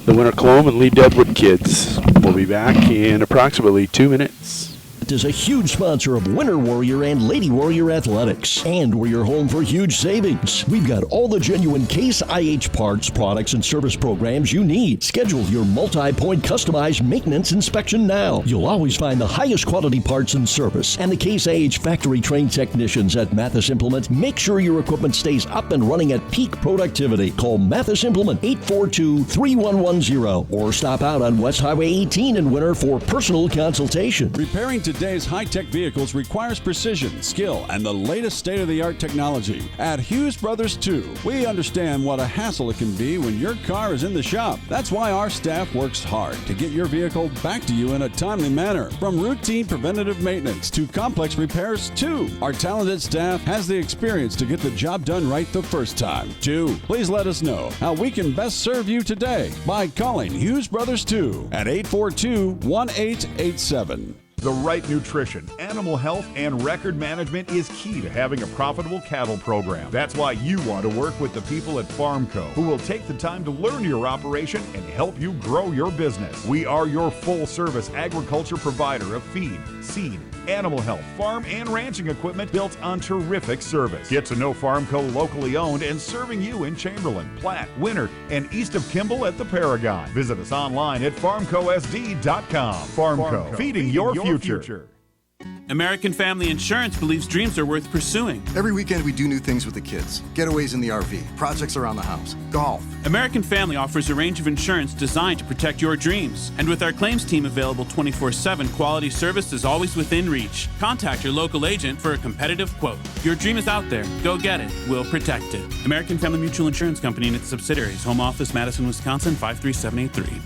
the Winter Colome and Lee Deadwood kids. We'll be back in approximately 2 minutes. Is a huge sponsor of Winter Warrior and Lady Warrior Athletics, and we're your home for huge savings. We've got all the genuine Case IH parts, products, and service programs you need. Schedule your multi-point customized maintenance inspection now. You'll always find the highest quality parts and service, and the Case IH factory-trained technicians at Mathis Implement make sure your equipment stays up and running at peak productivity. Call Mathis Implement 842-3110 or stop out on West Highway 18 in Winter for personal consultation. Repairing to today's high-tech vehicles requires precision, skill, and the latest state-of-the-art technology. At Hughes Brothers 2, we understand what a hassle it can be when your car is in the shop. That's why our staff works hard to get your vehicle back to you in a timely manner. From routine preventative maintenance to complex repairs, too. Our talented staff has the experience to get the job done right the first time. 2. Please let us know how we can best serve you today by calling Hughes Brothers 2 at 842-1887. The right nutrition, animal health, and record management is key to having a profitable cattle program. That's why you want to work with the people at Farmco, who will take the time to learn your operation and help you grow your business. We are your full-service agriculture provider of feed, seed, animal health, farm, and ranching equipment built on terrific service. Get to know Farmco locally owned and serving you in Chamberlain, Platte, Winter, and east of Kimball at the Paragon. Visit us online at farmcosd.com. Farmco, feeding your future. American Family Insurance believes dreams are worth pursuing. Every weekend we do new things with the kids. Getaways in the RV, projects around the house, golf. American Family offers a range of insurance designed to protect your dreams. And with our claims team available 24/7, quality service is always within reach. Contact your local agent for a competitive quote. Your dream is out there. Go get it. We'll protect it. American Family Mutual Insurance Company and its subsidiaries. Home office, Madison, Wisconsin, 53783.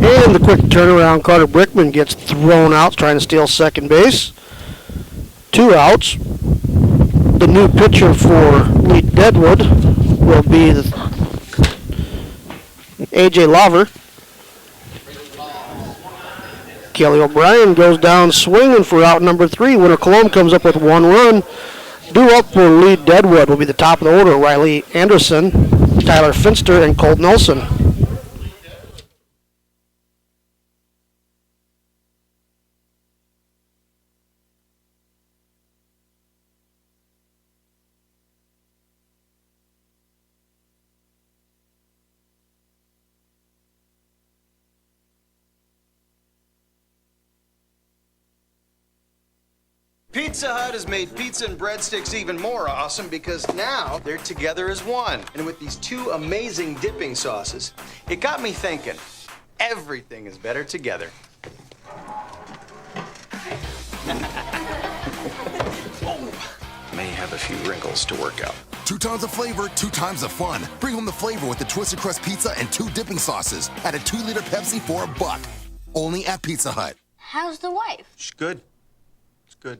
And the quick turnaround, Carter Brickman gets thrown out trying to steal second base. 2 outs. The new pitcher for Lead Deadwood will be A.J. Lover. Kelly O'Brien goes down swinging for out number 3. Winter Colome comes up with 1 run. Due up for Lead Deadwood will be the top of the order, Riley Anderson, Tyler Finster, and Colt Nelson. Pizza Hut has made pizza and breadsticks even more awesome because now they're together as one. And with these 2 amazing dipping sauces, it got me thinking, everything is better together. May have a few wrinkles to work out. 2 times the flavor, 2 times the fun. Bring home the flavor with the Twisted Crust Pizza and 2 dipping sauces. Add a 2-liter Pepsi for $1. Only at Pizza Hut. How's the wife? She's good. It's good.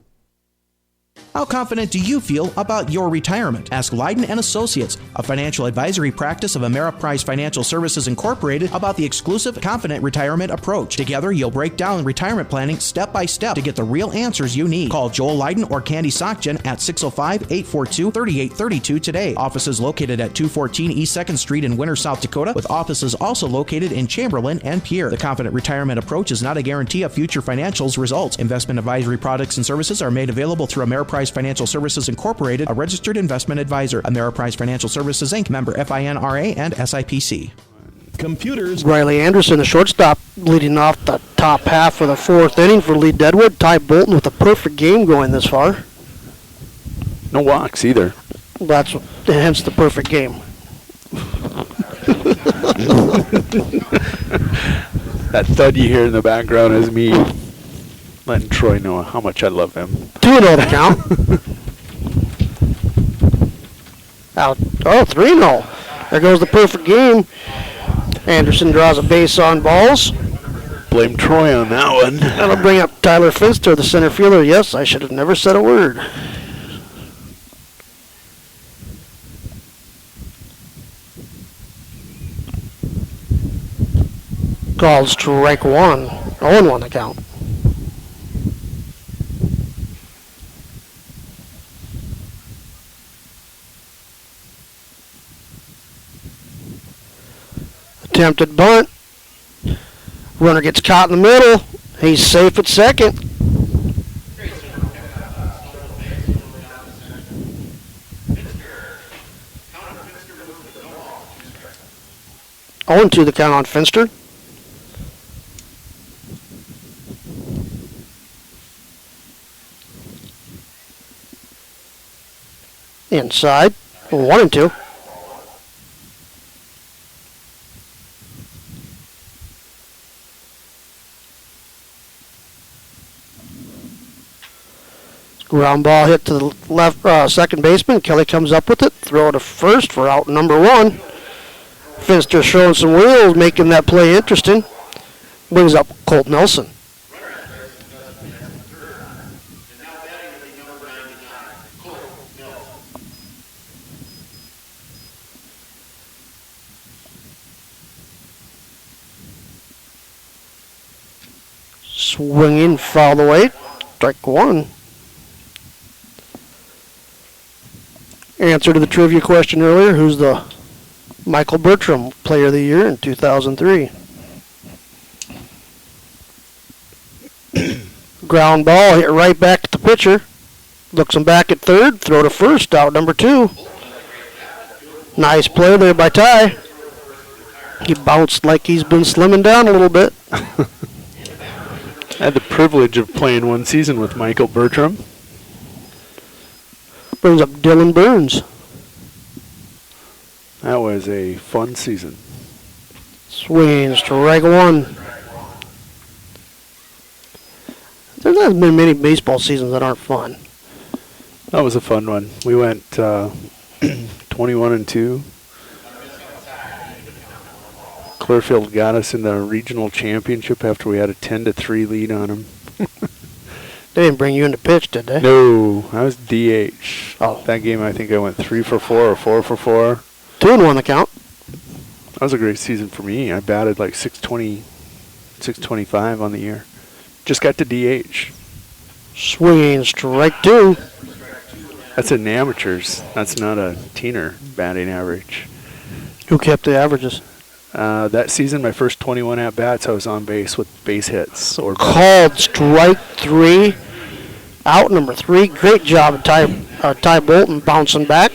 How confident do you feel about your retirement? Ask Leiden & Associates, a financial advisory practice of Ameriprise Financial Services Incorporated, about the exclusive Confident Retirement approach. Together, you'll break down retirement planning step by step to get the real answers you need. Call Joel Leiden or Candy Sockjen at 605-842-3832 today. Offices located at 214 East 2nd Street in Winter, South Dakota, with offices also located in Chamberlain and Pierre. The Confident Retirement approach is not a guarantee of future financials results. Investment advisory products and services are made available through Ameriprise Financial Services Incorporated, a registered investment advisor. Ameriprise Financial Services Inc., member FINRA and SIPC. Computers. Riley Anderson, the shortstop, leading off the top half of the 4th inning for Lead Deadwood. Ty Bolton with a perfect game going this far. No walks either. That's hence the perfect game. That thud you hear in the background is me letting Troy know how much I love him. 2-0 the count. Out. Oh, 3-0. There goes the perfect game. Anderson draws a base on balls. Blame Troy on that one. That'll bring up Tyler Finster, the center fielder. Yes, I should have never said a word. Called strike 1. 0-1 the count. Attempted bunt. Runner gets caught in the middle. He's safe at second. Oh, 2 the count on Finster. Inside. 1-2. Ground ball hit to the left second baseman. Kelly comes up with it. Throw to first for out number 1. Finster showing some wheels, making that play interesting. Brings up Colt Nelson. Swinging, foul away. Strike 1. Answer to the trivia question earlier, who's the Michael Bertram Player of the Year in 2003? Ground ball hit right back at the pitcher. Looks him back at third. Throw to first. Out number 2. Nice play there by Ty. He bounced like he's been slimming down a little bit. I had the privilege of playing one season with Michael Bertram. Brings up Dylan Burns. That was a fun season. Swing, strike 1. There hasn't been many baseball seasons that aren't fun. That was a fun one. We went 21-2. Clearfield got us in the regional championship after we had a 10-3 lead on them. They didn't bring you in to pitch, did they? No, I was DH. Oh. That game I think I went 3 for 4 or 4 for 4. 2-1 the count. That was a great season for me. I batted like 620, 625 on the year. Just got to DH. Swinging, strike 2. That's in amateurs. That's not a teener batting average. Who kept the averages? That season, my first 21 at-bats, I was on base with base hits. Or called strike 3. Out number 3. Great job of Ty Bolton bouncing back.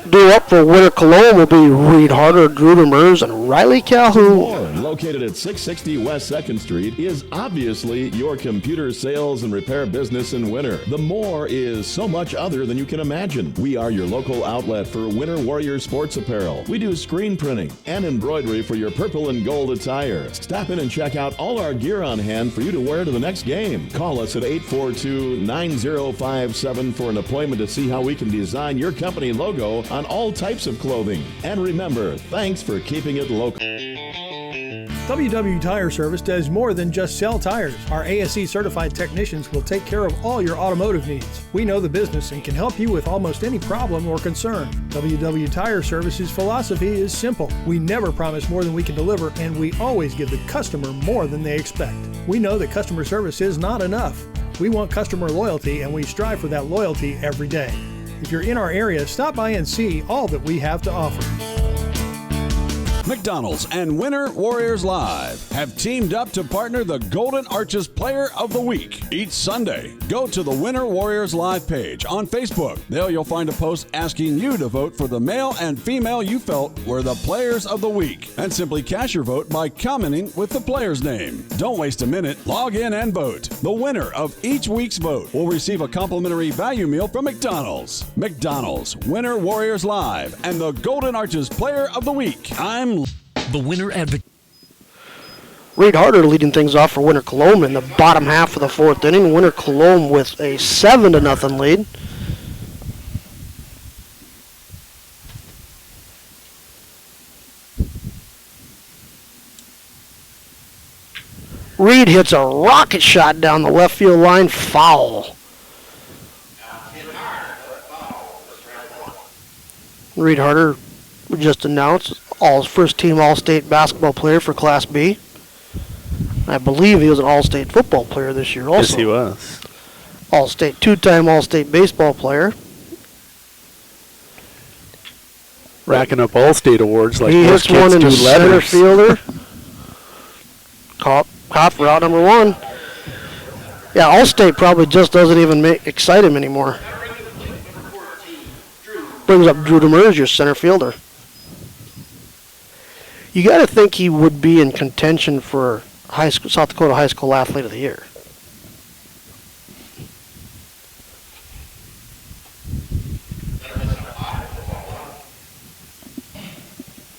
Due up for winner Colome will be Reed Harder, Drew Demers, and Riley Calhoun. Located at 660 West 2nd Street, is obviously your computer sales and repair business in Winter. The More is so much other than you can imagine. We are your local outlet for Winter Warrior sports apparel. We do screen printing and embroidery for your purple and gold attire. Stop in and check out all our gear on hand for you to wear to the next game. Call us at 842-9057 for an appointment to see how we can design your company logo on all types of clothing. And remember, thanks for keeping it local. WW Tire Service does more than just sell tires. Our ASE certified technicians will take care of all your automotive needs. We know the business and can help you with almost any problem or concern. WW Tire Service's philosophy is simple. We never promise more than we can deliver, and we always give the customer more than they expect. We know that customer service is not enough. We want customer loyalty, and we strive for that loyalty every day. If you're in our area, stop by and see all that we have to offer. McDonald's and Winter Warriors Live have teamed up to partner the Golden Arches Player of the Week each Sunday. Go to the Winter Warriors Live page on Facebook. There you'll find a post asking you to vote for the male and female you felt were the Players of the Week, and simply cast your vote by commenting with the player's name. Don't waste a minute. Log in and vote. The winner of each week's vote will receive a complimentary value meal from McDonald's. McDonald's, Winter Warriors Live, and the Golden Arches Player of the Week. I'm the winner advocate. Reed Harder leading things off for Winter Colome in the bottom half of the 4th inning. Winter Colome with a 7-0 lead. Reed hits a rocket shot down the left field line, foul. Reed Harder just announced first-team All-State basketball player for Class B. I believe he was an All-State football player this year also. Yes, he was. All-State, two-time All-State baseball player. Racking up All-State awards like he most hits one kids in do the center letters. fielder. Caught for out number 1. Yeah, All-State probably just doesn't even excite him anymore. Brings up Drew Demers, your center fielder. You got to think he would be in contention for South Dakota High School Athlete of the Year.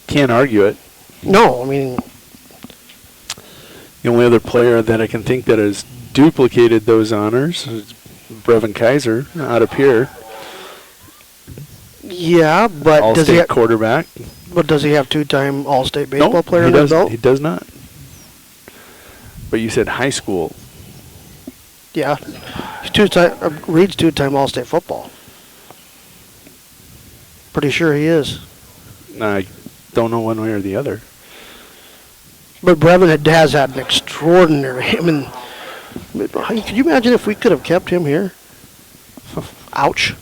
Can't argue it. No, I mean, the only other player that I can think that has duplicated those honors is Brevin Kaiser out of Pierre. Yeah, but does he All-state quarterback. But does he have two-time All-State baseball player in his belt? He does not. But you said high school. Yeah, he's Reed's two-time All-State football. Pretty sure he is. I don't know one way or the other. But Brevin has had an extraordinary. I mean, could you imagine if we could have kept him here? Ouch.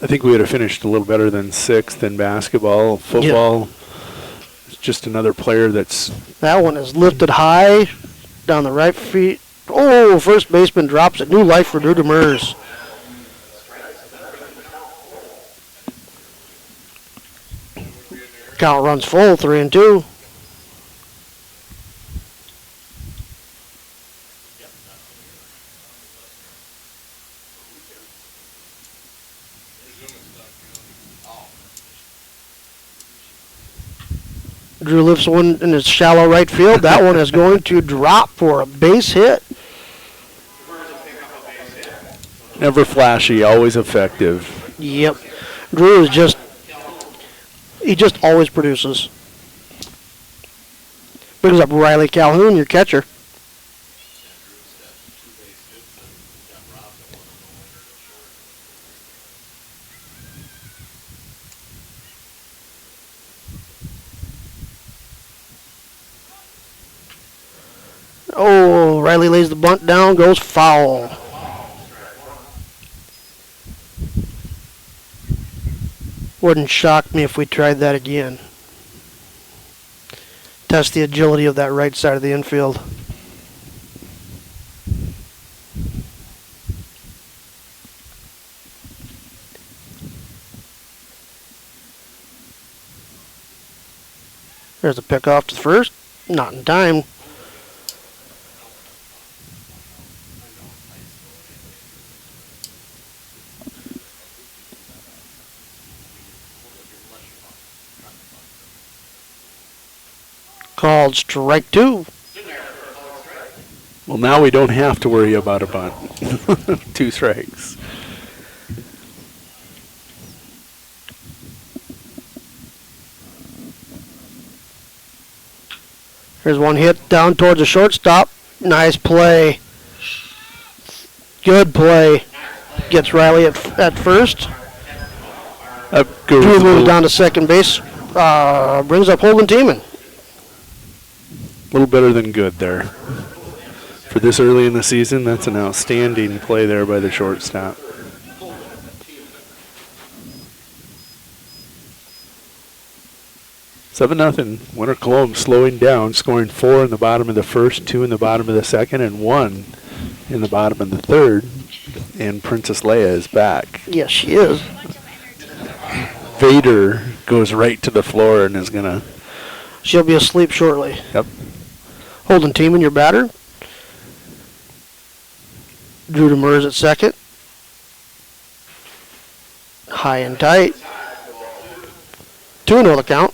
I think we would have finished a little better than 6th in basketball. Football, it's just another player that's... That one is lifted high down the right feet. Oh, first baseman drops it. New life for Drew Demers. Count runs full, 3-2. Drew lifts one in his shallow right field. That one is going to drop for a base hit. Never flashy, always effective. Yep. Drew is just always produces. Brings up Riley Calhoun, your catcher. Oh, Riley lays the bunt down, goes foul. Wouldn't shock me if we tried that again. Test the agility of that right side of the infield. There's a pickoff to the first. Not in time. Called strike 2. Well, now we don't have to worry about a bunt. 2 strikes. Here's one hit down towards the shortstop. Nice play. Good play. Gets Riley at first. Drew moves down to second base. Brings up Holden Tiemann. A little better than good there. For this early in the season, that's an outstanding play there by the shortstop. Seven nothing. Winter Colome slowing down, scoring 4 in the bottom of the first, 2 in the bottom of the second, and 1 in the bottom of the third. And Princess Leia is back. Yes, she is. Vader goes right to the floor and is gonna. She'll be asleep shortly. Yep. Holden Tiemann, your batter. Drew Demers at second. High and tight. 2-0 the count.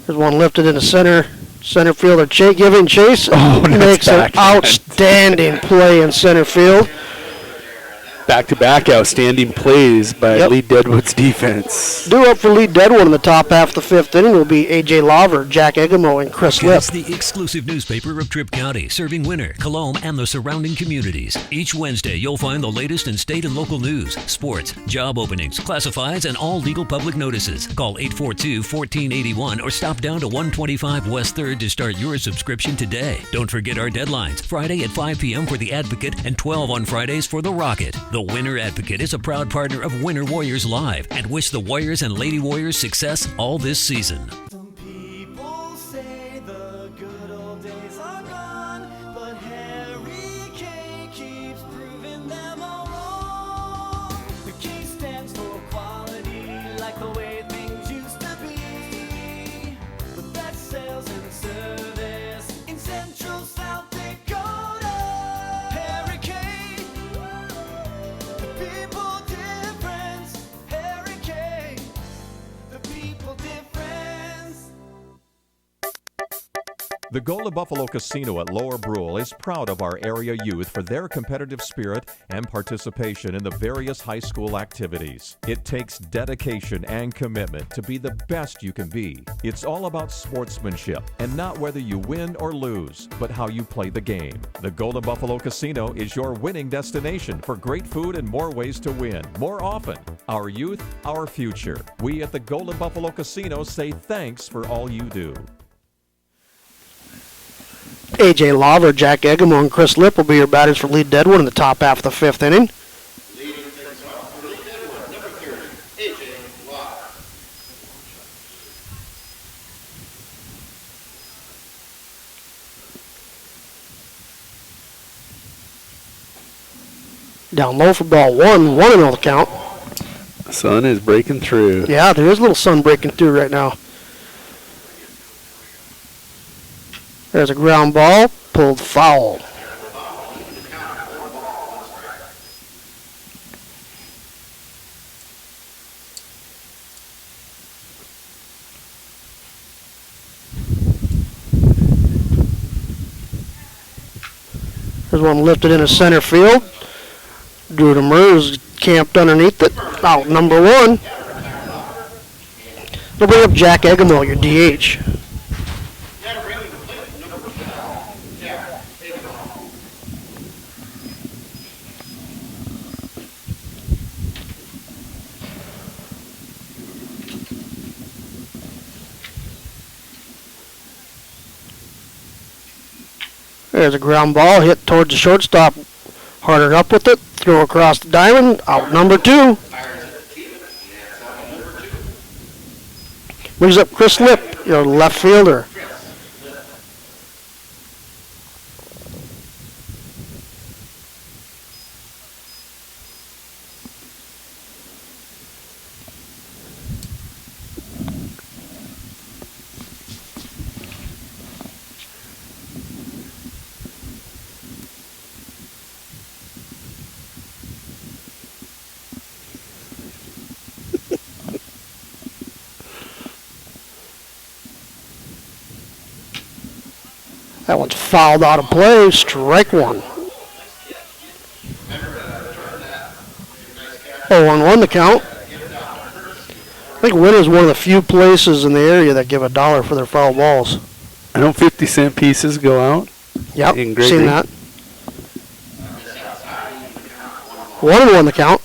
There's one lifted into center. Center fielder giving chase. Makes an outstanding play in center field. Back-to-back outstanding plays by Lee Deadwood's defense. Due up for Lee Deadwood in the top half of the 5th inning will be A.J. Lawver, Jack Egamo, and Chris Lip. It's the exclusive newspaper of Tripp County, serving Winter, Colome, and the surrounding communities. Each Wednesday, you'll find the latest in state and local news, sports, job openings, classifieds, and all legal public notices. Call 842-1481 or stop down to 125 West 3rd to start your subscription today. Don't forget our deadlines. Friday at 5 p.m. for The Advocate and 12 on Fridays for The Rocket. The Winter Advocate is a proud partner of Winter Warriors Live and wish the Warriors and Lady Warriors success all this season. The Golden Buffalo Casino at Lower Brule is proud of our area youth for their competitive spirit and participation in the various high school activities. It takes dedication and commitment to be the best you can be. It's all about sportsmanship and not whether you win or lose, but how you play the game. The Golden Buffalo Casino is your winning destination for great food and more ways to win more often. Our youth, our future. We at the Golden Buffalo Casino say thanks for all you do. A.J. Lawver, Jack Egemo, and Chris Lipp will be your batters for Lee Deadwood in the top half of the fifth inning. Down low for ball one, 1-0 the count. Sun is breaking through. Yeah, there is a little sun breaking through right now. There's a ground ball, pulled foul. There's one lifted into center field. Drew Demers camped underneath it. Out number one. They'll bring up Jack Egemo, your DH. There's a ground ball hit towards the shortstop. Harder up with it. Throw across the diamond. Out number two. Brings up Chris Lipp, your left fielder. That one's fouled out of play. Strike one. 0-1 the count. I think Wynn is one of the few places in the area that give $1 for their foul balls. I know 50-cent pieces go out. Yep, seen that. 1-1 the count.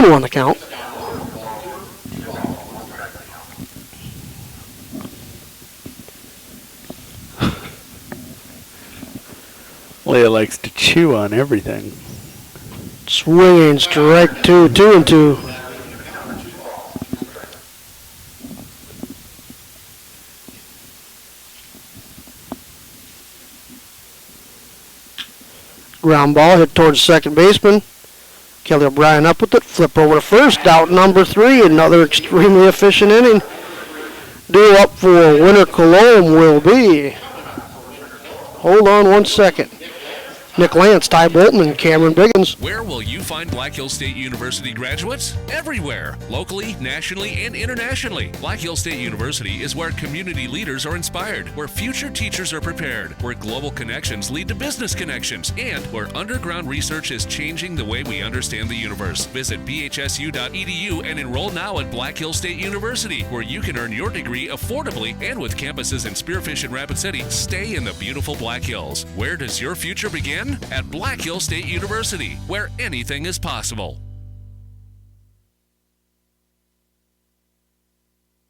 On the count. Leah likes to chew on everything. Swinging strike two, 2-2. Ground ball hit towards second baseman. Kelly O'Brien up with it, flip over to first, out number three, another extremely efficient inning. Due up for winner Colome will be, hold on 1 second, Nick Lance, Ty Bolton, and Cameron Biggins. Where will you find Black Hills State University graduates? Everywhere, locally, nationally, and internationally. Black Hills State University is where community leaders are inspired, where future teachers are prepared, where global connections lead to business connections, and where underground research is changing the way we understand the universe. Visit bhsu.edu and enroll now at Black Hills State University, where you can earn your degree affordably and with campuses in Spearfish and Rapid City. Stay in the beautiful Black Hills. Where does your future begin? At Black Hills State University, where anything is possible.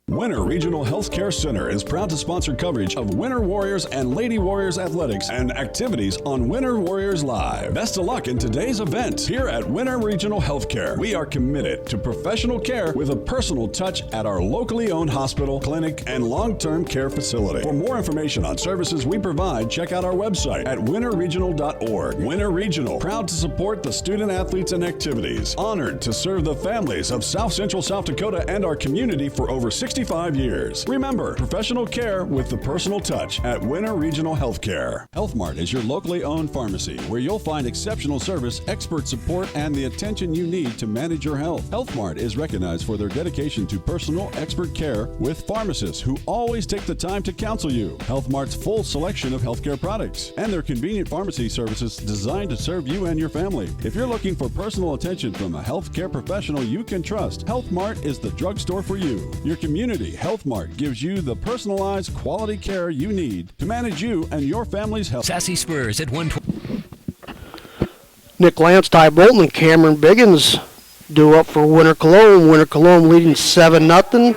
Winter Regional Healthcare Center is proud to sponsor coverage of Winter Warriors and Lady Warriors athletics and activities on Winter Warriors Live. Best of luck in today's event. Here at Winter Regional Healthcare, we are committed to professional care with a personal touch at our locally owned hospital, clinic, and long-term care facility. For more information on services we provide, check out our website at winterregional.org. Winter Regional, proud to support the student athletes and activities. Honored to serve the families of South Central South Dakota and our community for over 60 65 years. Remember, professional care with the personal touch at Winter Regional Healthcare. HealthMart is your locally owned pharmacy where you'll find exceptional service, expert support, and the attention you need to manage your health. HealthMart is recognized for their dedication to personal, expert care with pharmacists who always take the time to counsel you. HealthMart's full selection of healthcare products and their convenient pharmacy services designed to serve you and your family. If you're looking for personal attention from a healthcare professional you can trust, HealthMart is the drugstore for you. Your community, HealthMart, gives you the personalized quality care you need to manage you and your family's health. Sassy Spurs at 120. Nick Lance, Ty Bolton, and Cameron Biggins due up for Winter Colome. Winter Colome leading 7-0.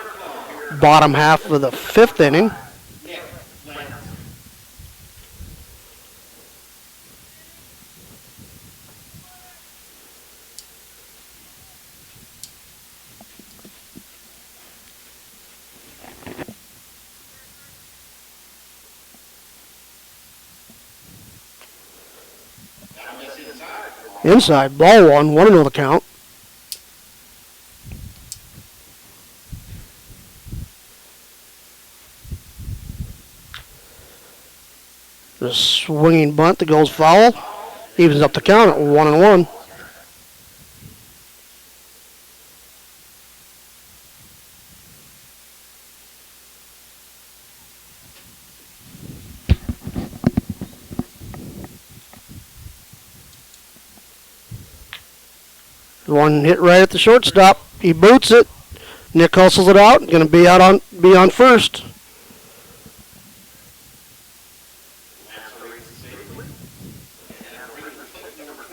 Bottom half of the 5th inning. Inside, ball one, 1-0 the count. The swinging bunt that goes foul, evens up the count at 1-1. One hit right at the shortstop. He boots it. Nick hustles it out. Going to be on first.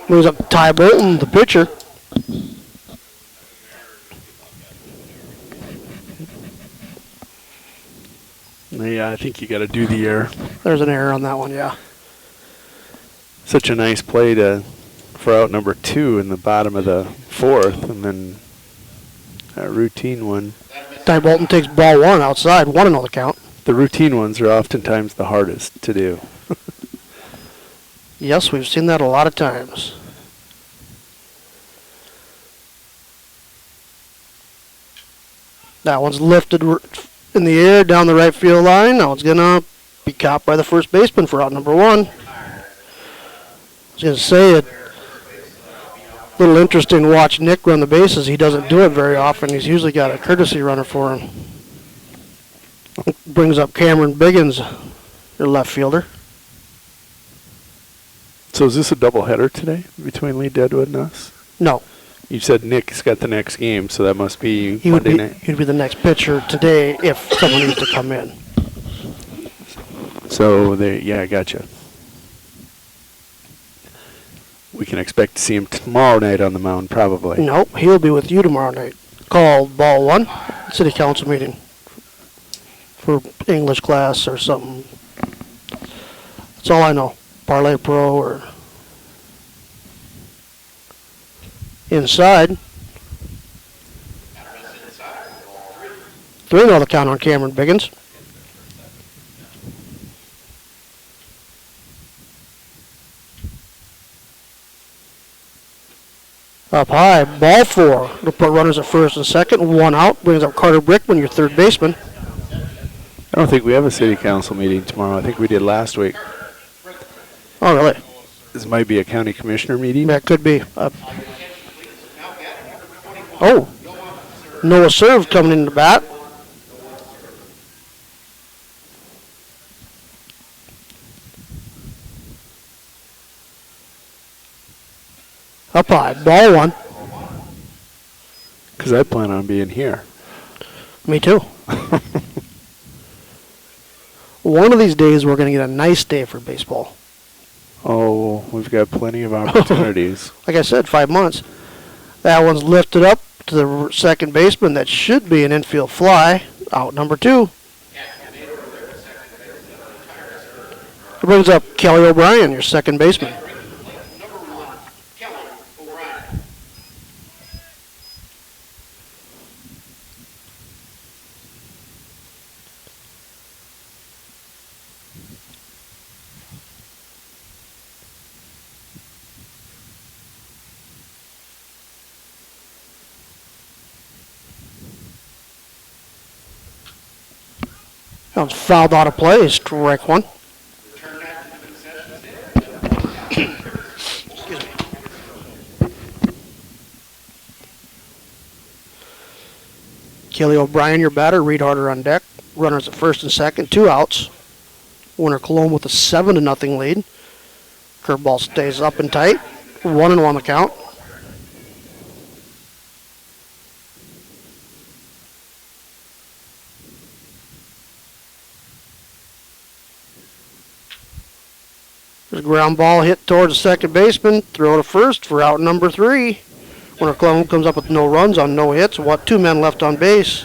Moves up Ty Bolton, the pitcher. Yeah, I think you got to do the error. There's an error on that one, yeah. Such a nice play for out number 2 in the bottom of the 4th, and then a routine one. Ty Bolton takes ball one outside, 1-0 the count. The routine ones are oftentimes the hardest to do. Yes, we've seen that a lot of times. That one's lifted in the air down the right field line. Now it's going to be caught by the first baseman for out number 1. I was going to say it. A little interesting to watch Nick run the bases. He doesn't do it very often. He's usually got a courtesy runner for him. Brings up Cameron Biggins, your left fielder. So is this a doubleheader today between Lee Deadwood and us? No. You said Nick's got the next game, so that must be He would Monday night. be the next pitcher today if someone needs to come in. So, yeah, I gotcha. We can expect to see him tomorrow night on the mound, probably. Nope, he'll be with you tomorrow night. Called ball one, city council meeting for English class or something. That's all I know. Parlay Pro or inside. 3-0 the count on Cameron Biggins. Up high, ball 4. It'll put runners at first and second. 1 out, brings up Carter Brickman, your third baseman. I don't think we have a city council meeting tomorrow. I think we did last week. Oh, really? This might be a county commissioner meeting. That could be. Oh, Noah Serve coming into bat. Up high, ball 1. Because I plan on being here. Me too. One of these days we're going to get a nice day for baseball. Oh, we've got plenty of opportunities. Like I said, 5 months. That one's lifted up to the second baseman. That should be an infield fly. Out number 2. It brings up Kelly O'Brien, your second baseman. That was fouled out of play. Strike one. Excuse me. Kelly O'Brien, your batter. Reed Harder on deck. Runners at first and second. 2 outs. Winner Colome with a 7-0 lead. Curveball stays up and tight. 1-1 the count. There's a ground ball hit towards the second baseman. Throw to first for out number 3. Winner Colome comes up with no runs on no hits. 2 men left on base.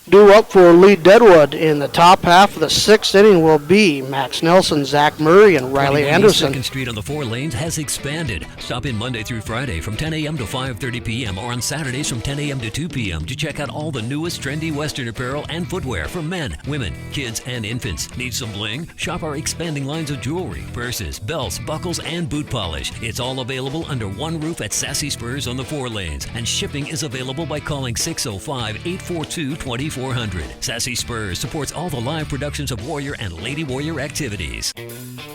Due up for Lee Deadwood in the top half of the 6th inning will be Max Nelson, Zach Murray, and Riley Anderson. 2nd Street on the 4 lanes has expanded. Stop in Monday through Friday from 10 a.m. to 5:30 p.m. or on Saturdays from 10 a.m. to 2 p.m. to check out all the newest trendy Western apparel and footwear for men, women, kids, and infants. Need some bling? Shop our expanding lines of jewelry, purses, belts, buckles, and boot polish. It's all available under one roof at Sassy Spurs on the 4 lanes, and shipping is available by calling 605-842-2400. Sassy Spurs supports all the live productions of Warrior and Lady Warrior activities.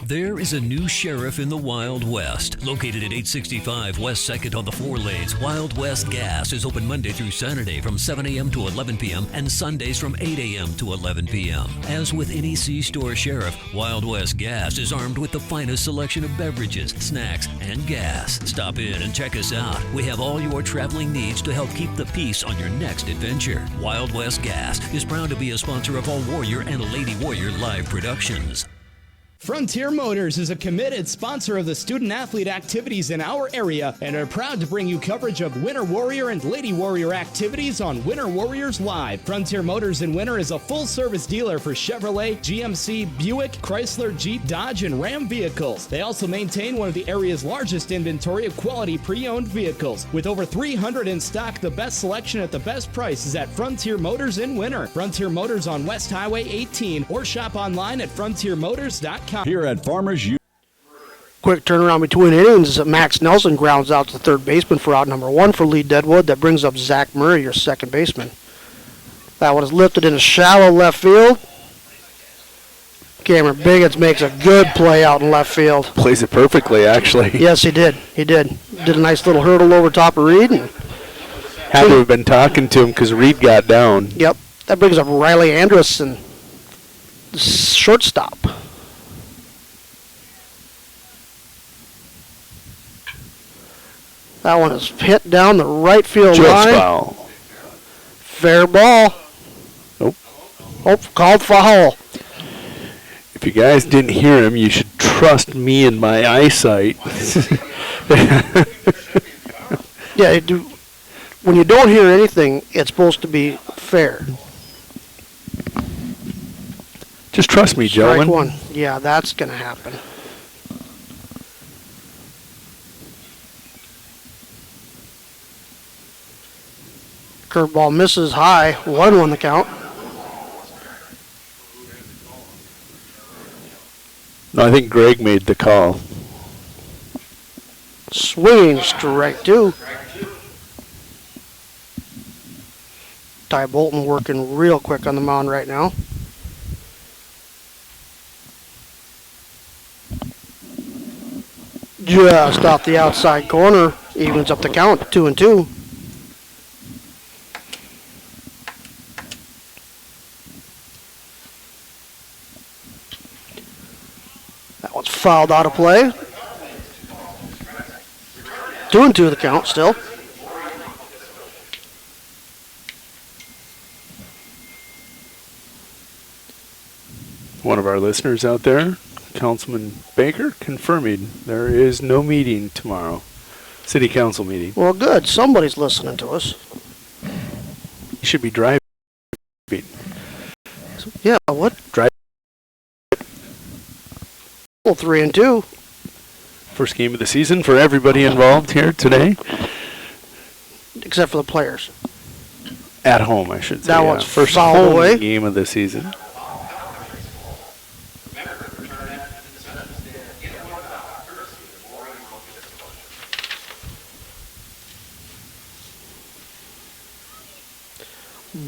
There is a new sheriff in the Wild West. Located at 865 West 2nd on the 4 lanes, Wild West Gas is open Monday through Saturday from 7 a.m. to 11 p.m. and Sundays from 8 a.m. to 11 p.m. As with any C-store sheriff, Wild West Gas is armed with the finest selection of beverages, snacks, and gas. Stop in and check us out. We have all your traveling needs to help keep the peace on your next adventure. Wild West Gas is proud to be a sponsor of all Warrior and Lady Warrior live productions. Frontier Motors is a committed sponsor of the student-athlete activities in our area and are proud to bring you coverage of Winter Warrior and Lady Warrior activities on Winter Warriors Live. Frontier Motors in Winter is a full-service dealer for Chevrolet, GMC, Buick, Chrysler, Jeep, Dodge, and Ram vehicles. They also maintain one of the area's largest inventory of quality pre-owned vehicles. With over 300 in stock, the best selection at the best price is at Frontier Motors in Winter. Frontier Motors on West Highway 18 or shop online at frontiermotors.com. Here at Farmers U. Quick turnaround between innings. Max Nelson grounds out to third baseman for out number 1 for Lee Deadwood. That brings up Zach Murray, your second baseman. That one is lifted in a shallow left field. Cameron Biggins makes a good play out in left field. Plays it perfectly, actually. Yes, he did. He did. Did a nice little hurdle over top of Reed. And had to have been talking to him because Reed got down. Yep. That brings up Riley Anderson, shortstop. That one is hit down the right field line. Foul. Fair ball. Nope. Oh, called foul. If you guys didn't hear him, you should trust me and my eyesight. Yeah, when you don't hear anything, it's supposed to be fair. Just trust me, gentlemen. Strike one. Yeah, that's going to happen. Curveball misses high. 1-1 the count. No, I think Greg made the call. Swinging strike 2. Ty Bolton working real quick on the mound right now. Just off the outside corner. Evens up the count. 2-2. That one's fouled out of play. 2-2 the count still. One of our listeners out there, Councilman Baker, confirming there is no meeting tomorrow. City Council meeting. Well, good. Somebody's listening to us. You should be driving. Yeah, what? Drive. Well, 3-2. First game of the season for everybody involved here today. Except for the players. At home, I should say. That one's first fouled home away. game of the season.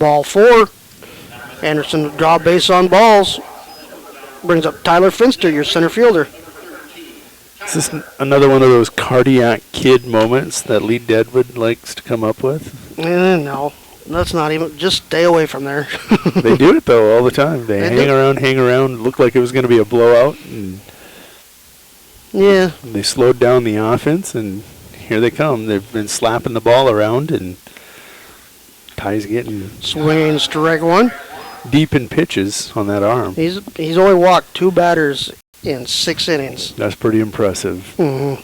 Ball 4. Anderson to draw base on balls. Brings up Tyler Finster, your center fielder. Is this another one of those cardiac kid moments that Lee Deadwood likes to come up with? No, that's not even. Just stay away from there. They do it, though, all the time. They hang around, look like it was going to be a blowout. And yeah. They slowed down the offense, and here they come. They've been slapping the ball around, and Ty's getting swinging strike one. Deep in pitches on that arm. He's only walked 2 batters in 6 innings. That's pretty impressive. Mm-hmm.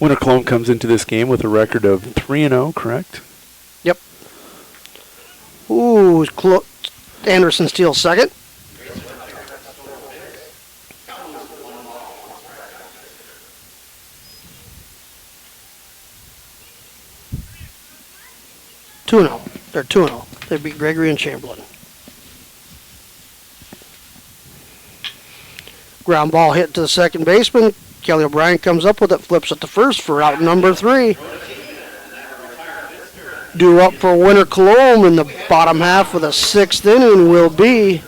Winter Colome comes into this game with a record of 3-0, correct? Yep. Ooh, Anderson steals second. They're 2-0. They beat Gregory and Chamberlain. Ground ball hit to the second baseman. Kelly O'Brien comes up with it, flips it to first for out number 3. Due up for Winter Colome in the bottom half of the 6th inning will be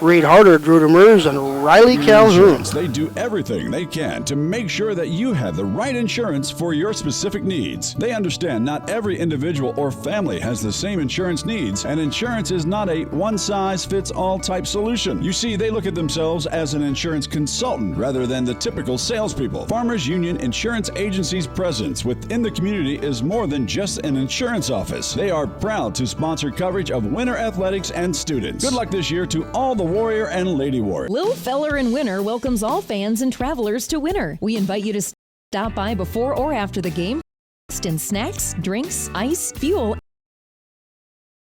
Reed Harder, Drew Demers, and Riley Calhoun. They do everything they can to make sure that you have the right insurance for your specific needs. They understand not every individual or family has the same insurance needs, and insurance is not a one-size-fits-all type solution. You see, they look at themselves as an insurance consultant rather than the typical salespeople. Farmers Union Insurance Agency's presence within the community is more than just an insurance office. They are proud to sponsor coverage of winter athletics and students. Good luck this year to all the Warrior and Lady Warrior. Lil Feller in Winter welcomes all fans and travelers to Winter. We invite you to stop by before or after the game. In snacks, drinks, ice, fuel,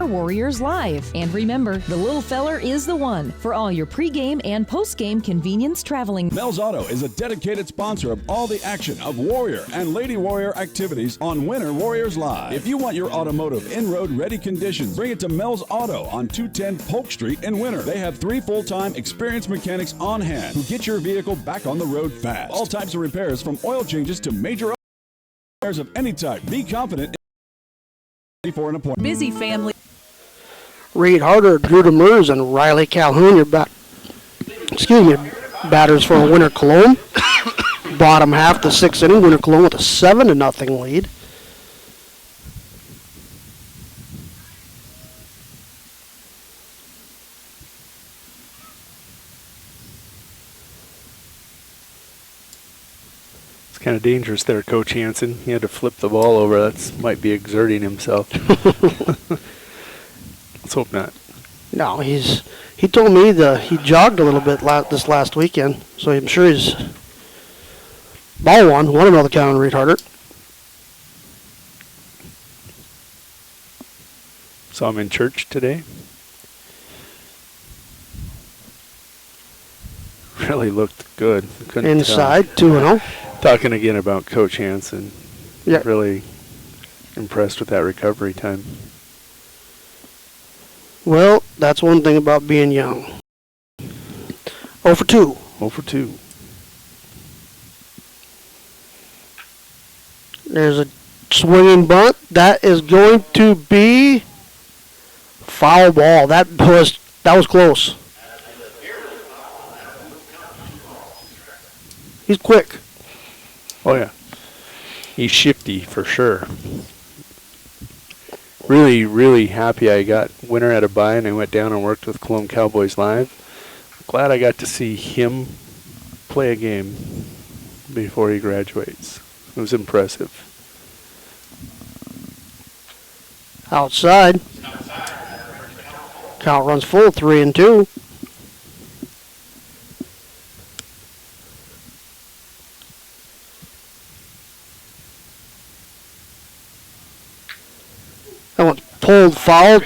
Warriors Live. And remember, the Lil Feller is the one for all your pregame and postgame convenience traveling. Mel's Auto is a dedicated sponsor of all the action of Warrior and Lady Warrior activities on Winter Warriors Live. If you want your automotive in-road ready conditions, bring it to Mel's Auto on 210 Polk Street in Winter. They have 3 full-time experienced mechanics on hand who get your vehicle back on the road fast. All types of repairs from oil changes to major repairs of any type. Be confident for an appointment. Busy family. Reed Harder, Drew Demers, and Riley Calhoun, your batters for Winter Colome. Bottom half, the 6th inning, Winter Colome with a 7-0 lead. It's kind of dangerous there, Coach Hansen. He had to flip the ball over. That might be exerting himself. Let's hope not. No, he told me he jogged a little bit this last weekend, so I'm sure he's ball 1-0 the count on Reed Harder. Saw him in church today. Really looked good. Couldn't inside, 2-0. Talking again about Coach Hansen. Yeah. Really impressed with that recovery time. Well, that's one thing about being young. 0 for 2. 0 for 2. There's a swinging bunt. That is going to be foul ball. That was close. He's quick. Oh, yeah. He's shifty for sure. Really, really happy I got Winter at a bye and I went down and worked with Colome Cowboys Live. Glad I got to see him play a game before he graduates. It was impressive. Outside. Count runs full, 3-2. That one's pulled, fouled.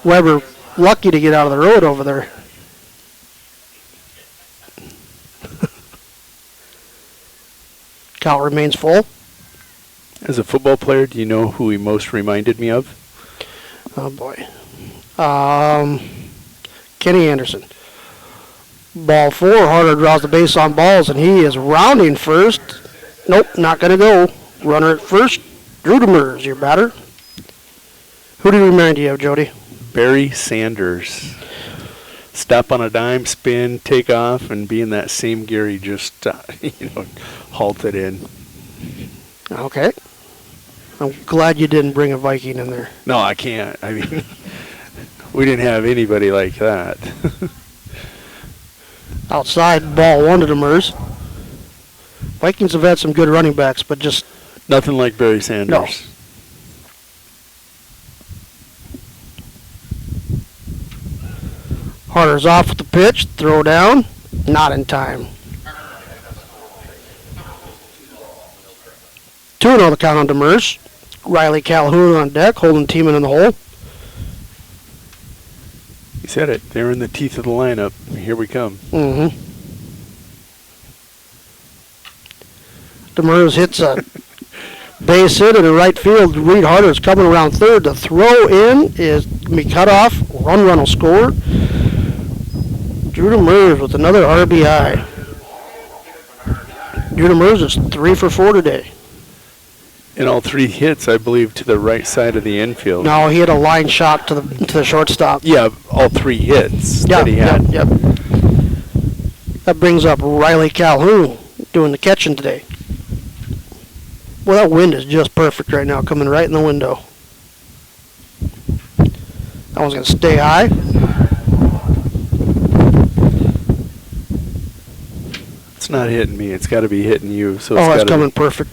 Weber lucky to get out of the road over there. Count remains full. As a football player, do you know who he most reminded me of? Oh, boy. Kenny Anderson. Ball 4. Harder draws the base on balls, and he is rounding first. Nope, not going to go. Runner at first. Drew Demers, your batter. Who do you remind you of, Jody? Barry Sanders. Stop on a dime, spin, take off, and be in that same gear he just, halted in. Okay. I'm glad you didn't bring a Viking in there. No, I can't. I mean, we didn't have anybody like that. Outside, ball 1 to Demers. Vikings have had some good running backs, but just... Nothing like Barry Sanders. No. Harder's off with the pitch, throw down, not in time. 2-0 the count on Demers. Riley Calhoun on deck, holding Tiemann in the hole. You said it. They're in the teeth of the lineup. Here we come. Mm-hmm. Demers hits a base hit in the right field. Reed Harder's coming around third. The throw in is going to be cut off. Run will score. Drew Demers with another RBI. Drew Demers is 3 for 4 today. And all 3 hits, I believe, to the right side of the infield. No, he had a line shot to the shortstop. Yeah, all 3 hits that he had. Yep. That brings up Riley Calhoun doing the catching today. Well, that wind is just perfect right now, coming right in the window. That one's going to stay high. It's not hitting me. It's got to be hitting you. So it's coming perfect.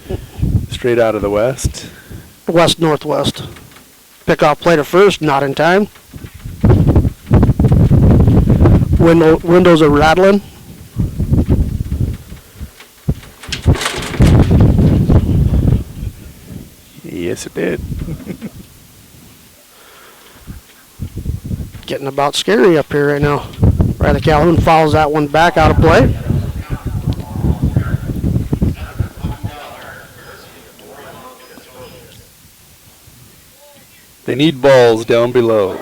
Straight out of the west. West-northwest. Pickoff play to first, not in time. Windows are rattling. Yes, it did. Getting about scary up here right now. Riley Calhoun fouls that one back out of play. They need balls down below.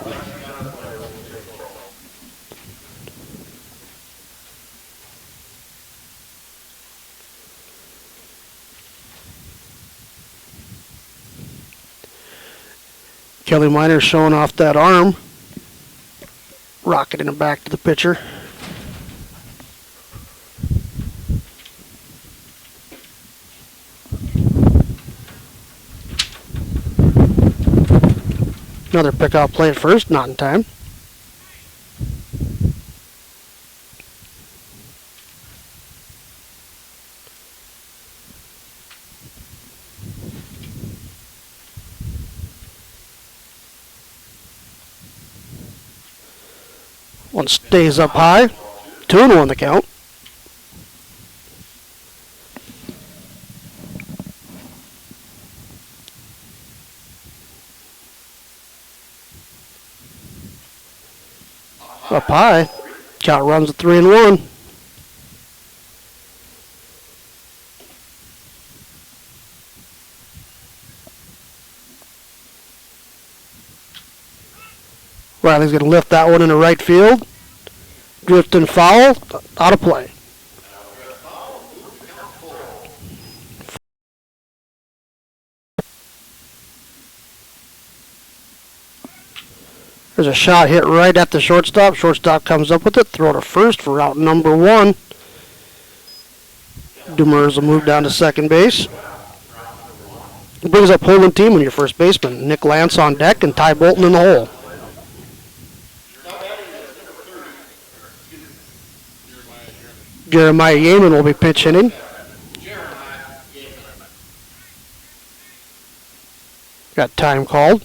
Kelly Minor showing off that arm. Rocketing it back to the pitcher. Another pickoff play at first, not in time. One stays up high. 2-1 the count. Up high. Count runs at 3-1. Riley's going to lift that one into right field. Drifting foul. Out of play. There's a shot hit right at the shortstop. Shortstop comes up with it. Throw to first for out number 1. Demers will move down to second base. It brings up holding team on your first baseman. Nick Lance on deck and Ty Bolton in the hole. Jeremiah Yeaman will be pitch hitting. Got time called.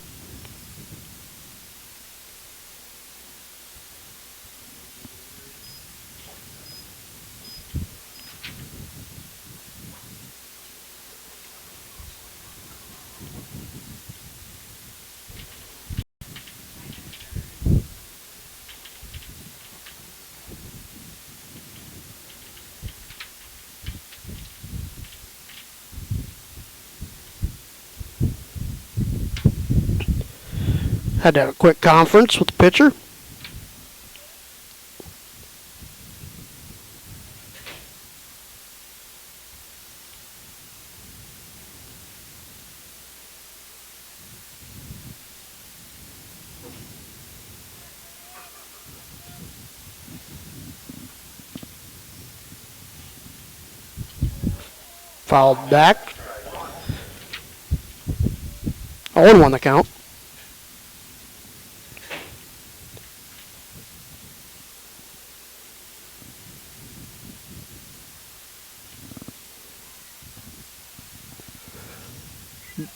Had to have a quick conference with the pitcher. Fouled back. 0-1 the count.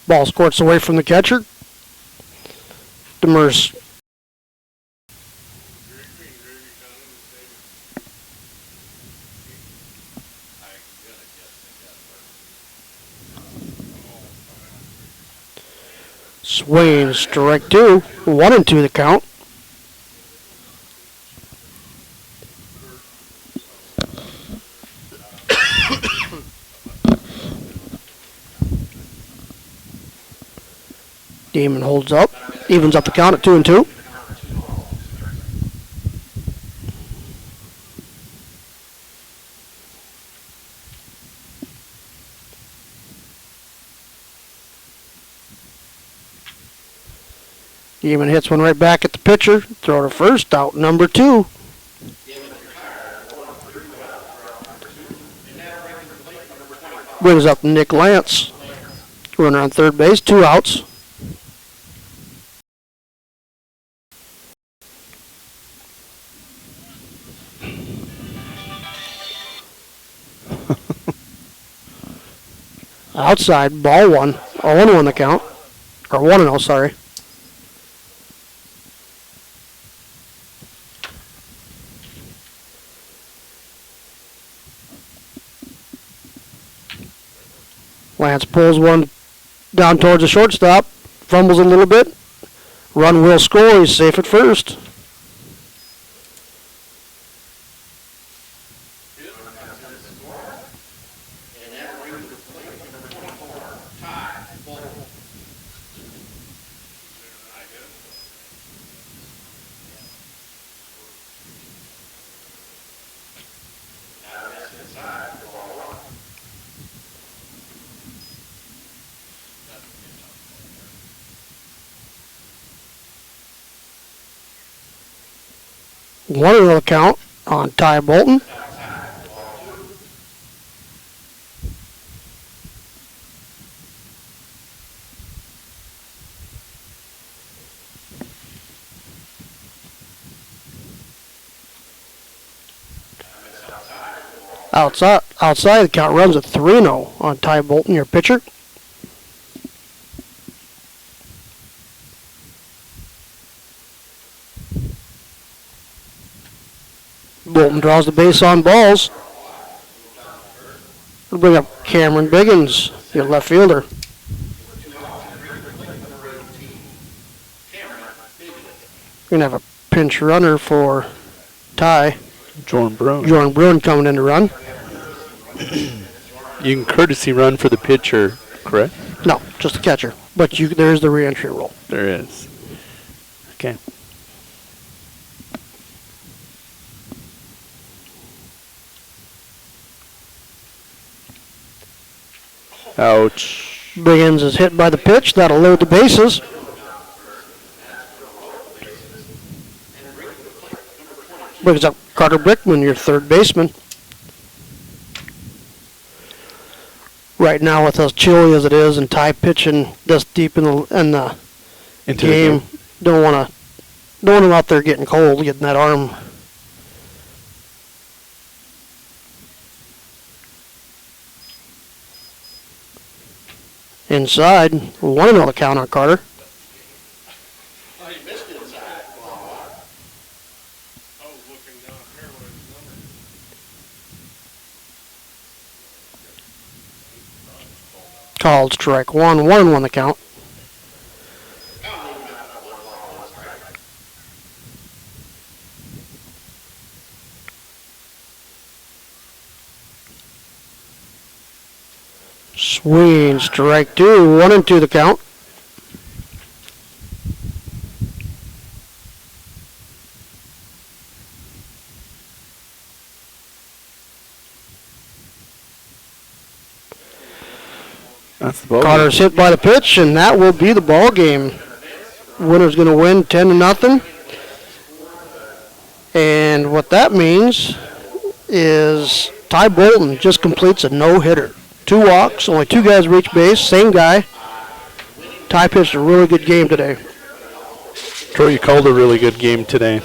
Ball squirts away from the catcher. Demers. Swings, strike 2. 1-2 the count. Damon holds up, evens up the count at 2-2. Damon hits one right back at the pitcher. Throw to first, out number 2. Brings up Nick Lance. Runner on third base, 2 outs. Outside, ball 1. 0-1 the count. Or 1-0, sorry. Lance pulls one down towards the shortstop. Fumbles a little bit. Run will score. He's safe at first. One of the count on Ty Bolton. Outside the count runs at 3-0 on Ty Bolton, your pitcher. Bolton draws the base on balls. We'll bring up Cameron Biggins, your left fielder. We're going to have a pinch runner for Ty. Jordan Bruin. Jordan Bruin coming in to run. You can courtesy run for the pitcher, correct? No, just the catcher. But there is the re-entry rule. There is. Okay. Ouch. Biggins is hit by the pitch. That'll load the bases. Brings up Carter Brickman, your third baseman. Right now, with as chilly as it is and Ty pitching this deep in the game, don't want him out there getting cold, getting that arm. Inside, 1-0 the count on Carter. Called strike 1, 1-1 the count. Swing, strike 2, 1-2 the count. That's the ball. Carter's hit by the pitch, and that will be the ball game. Winner's going to win 10-0. And what that means is Ty Bolton just completes a no-hitter. 2 walks, only 2 guys reach base, same guy. Ty pitched a really good game today. Troy, you called a really good game today.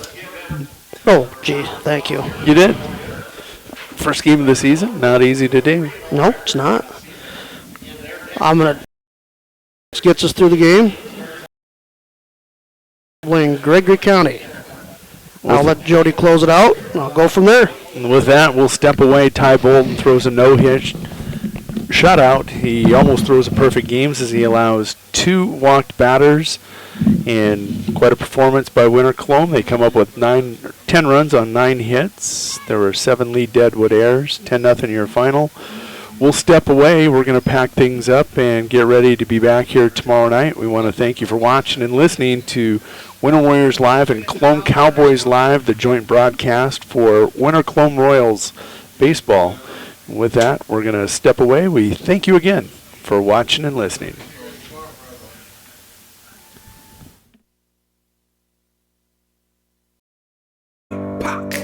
Oh, gee, thank you. You did. First game of the season, not easy to do. No, it's not. This gets us through the game. Playing Gregory County. I'll let Jody close it out, and I'll go from there. And with that, we'll step away. Ty Bolton throws a no-hit shutout. He almost throws a perfect game as he allows 2 walked batters, and quite a performance by Winter Colome. They come up with 10 runs on 9 hits. There were 7 lead Deadwood errors, 10-0 your final. We'll step away. We're going to pack things up and get ready to be back here tomorrow night. We want to thank you for watching and listening to Winter Warriors Live and Colome Cowboys Live, the joint broadcast for Winter Colome Royals baseball. With that, we're going to step away. We thank you again for watching and listening. Pack.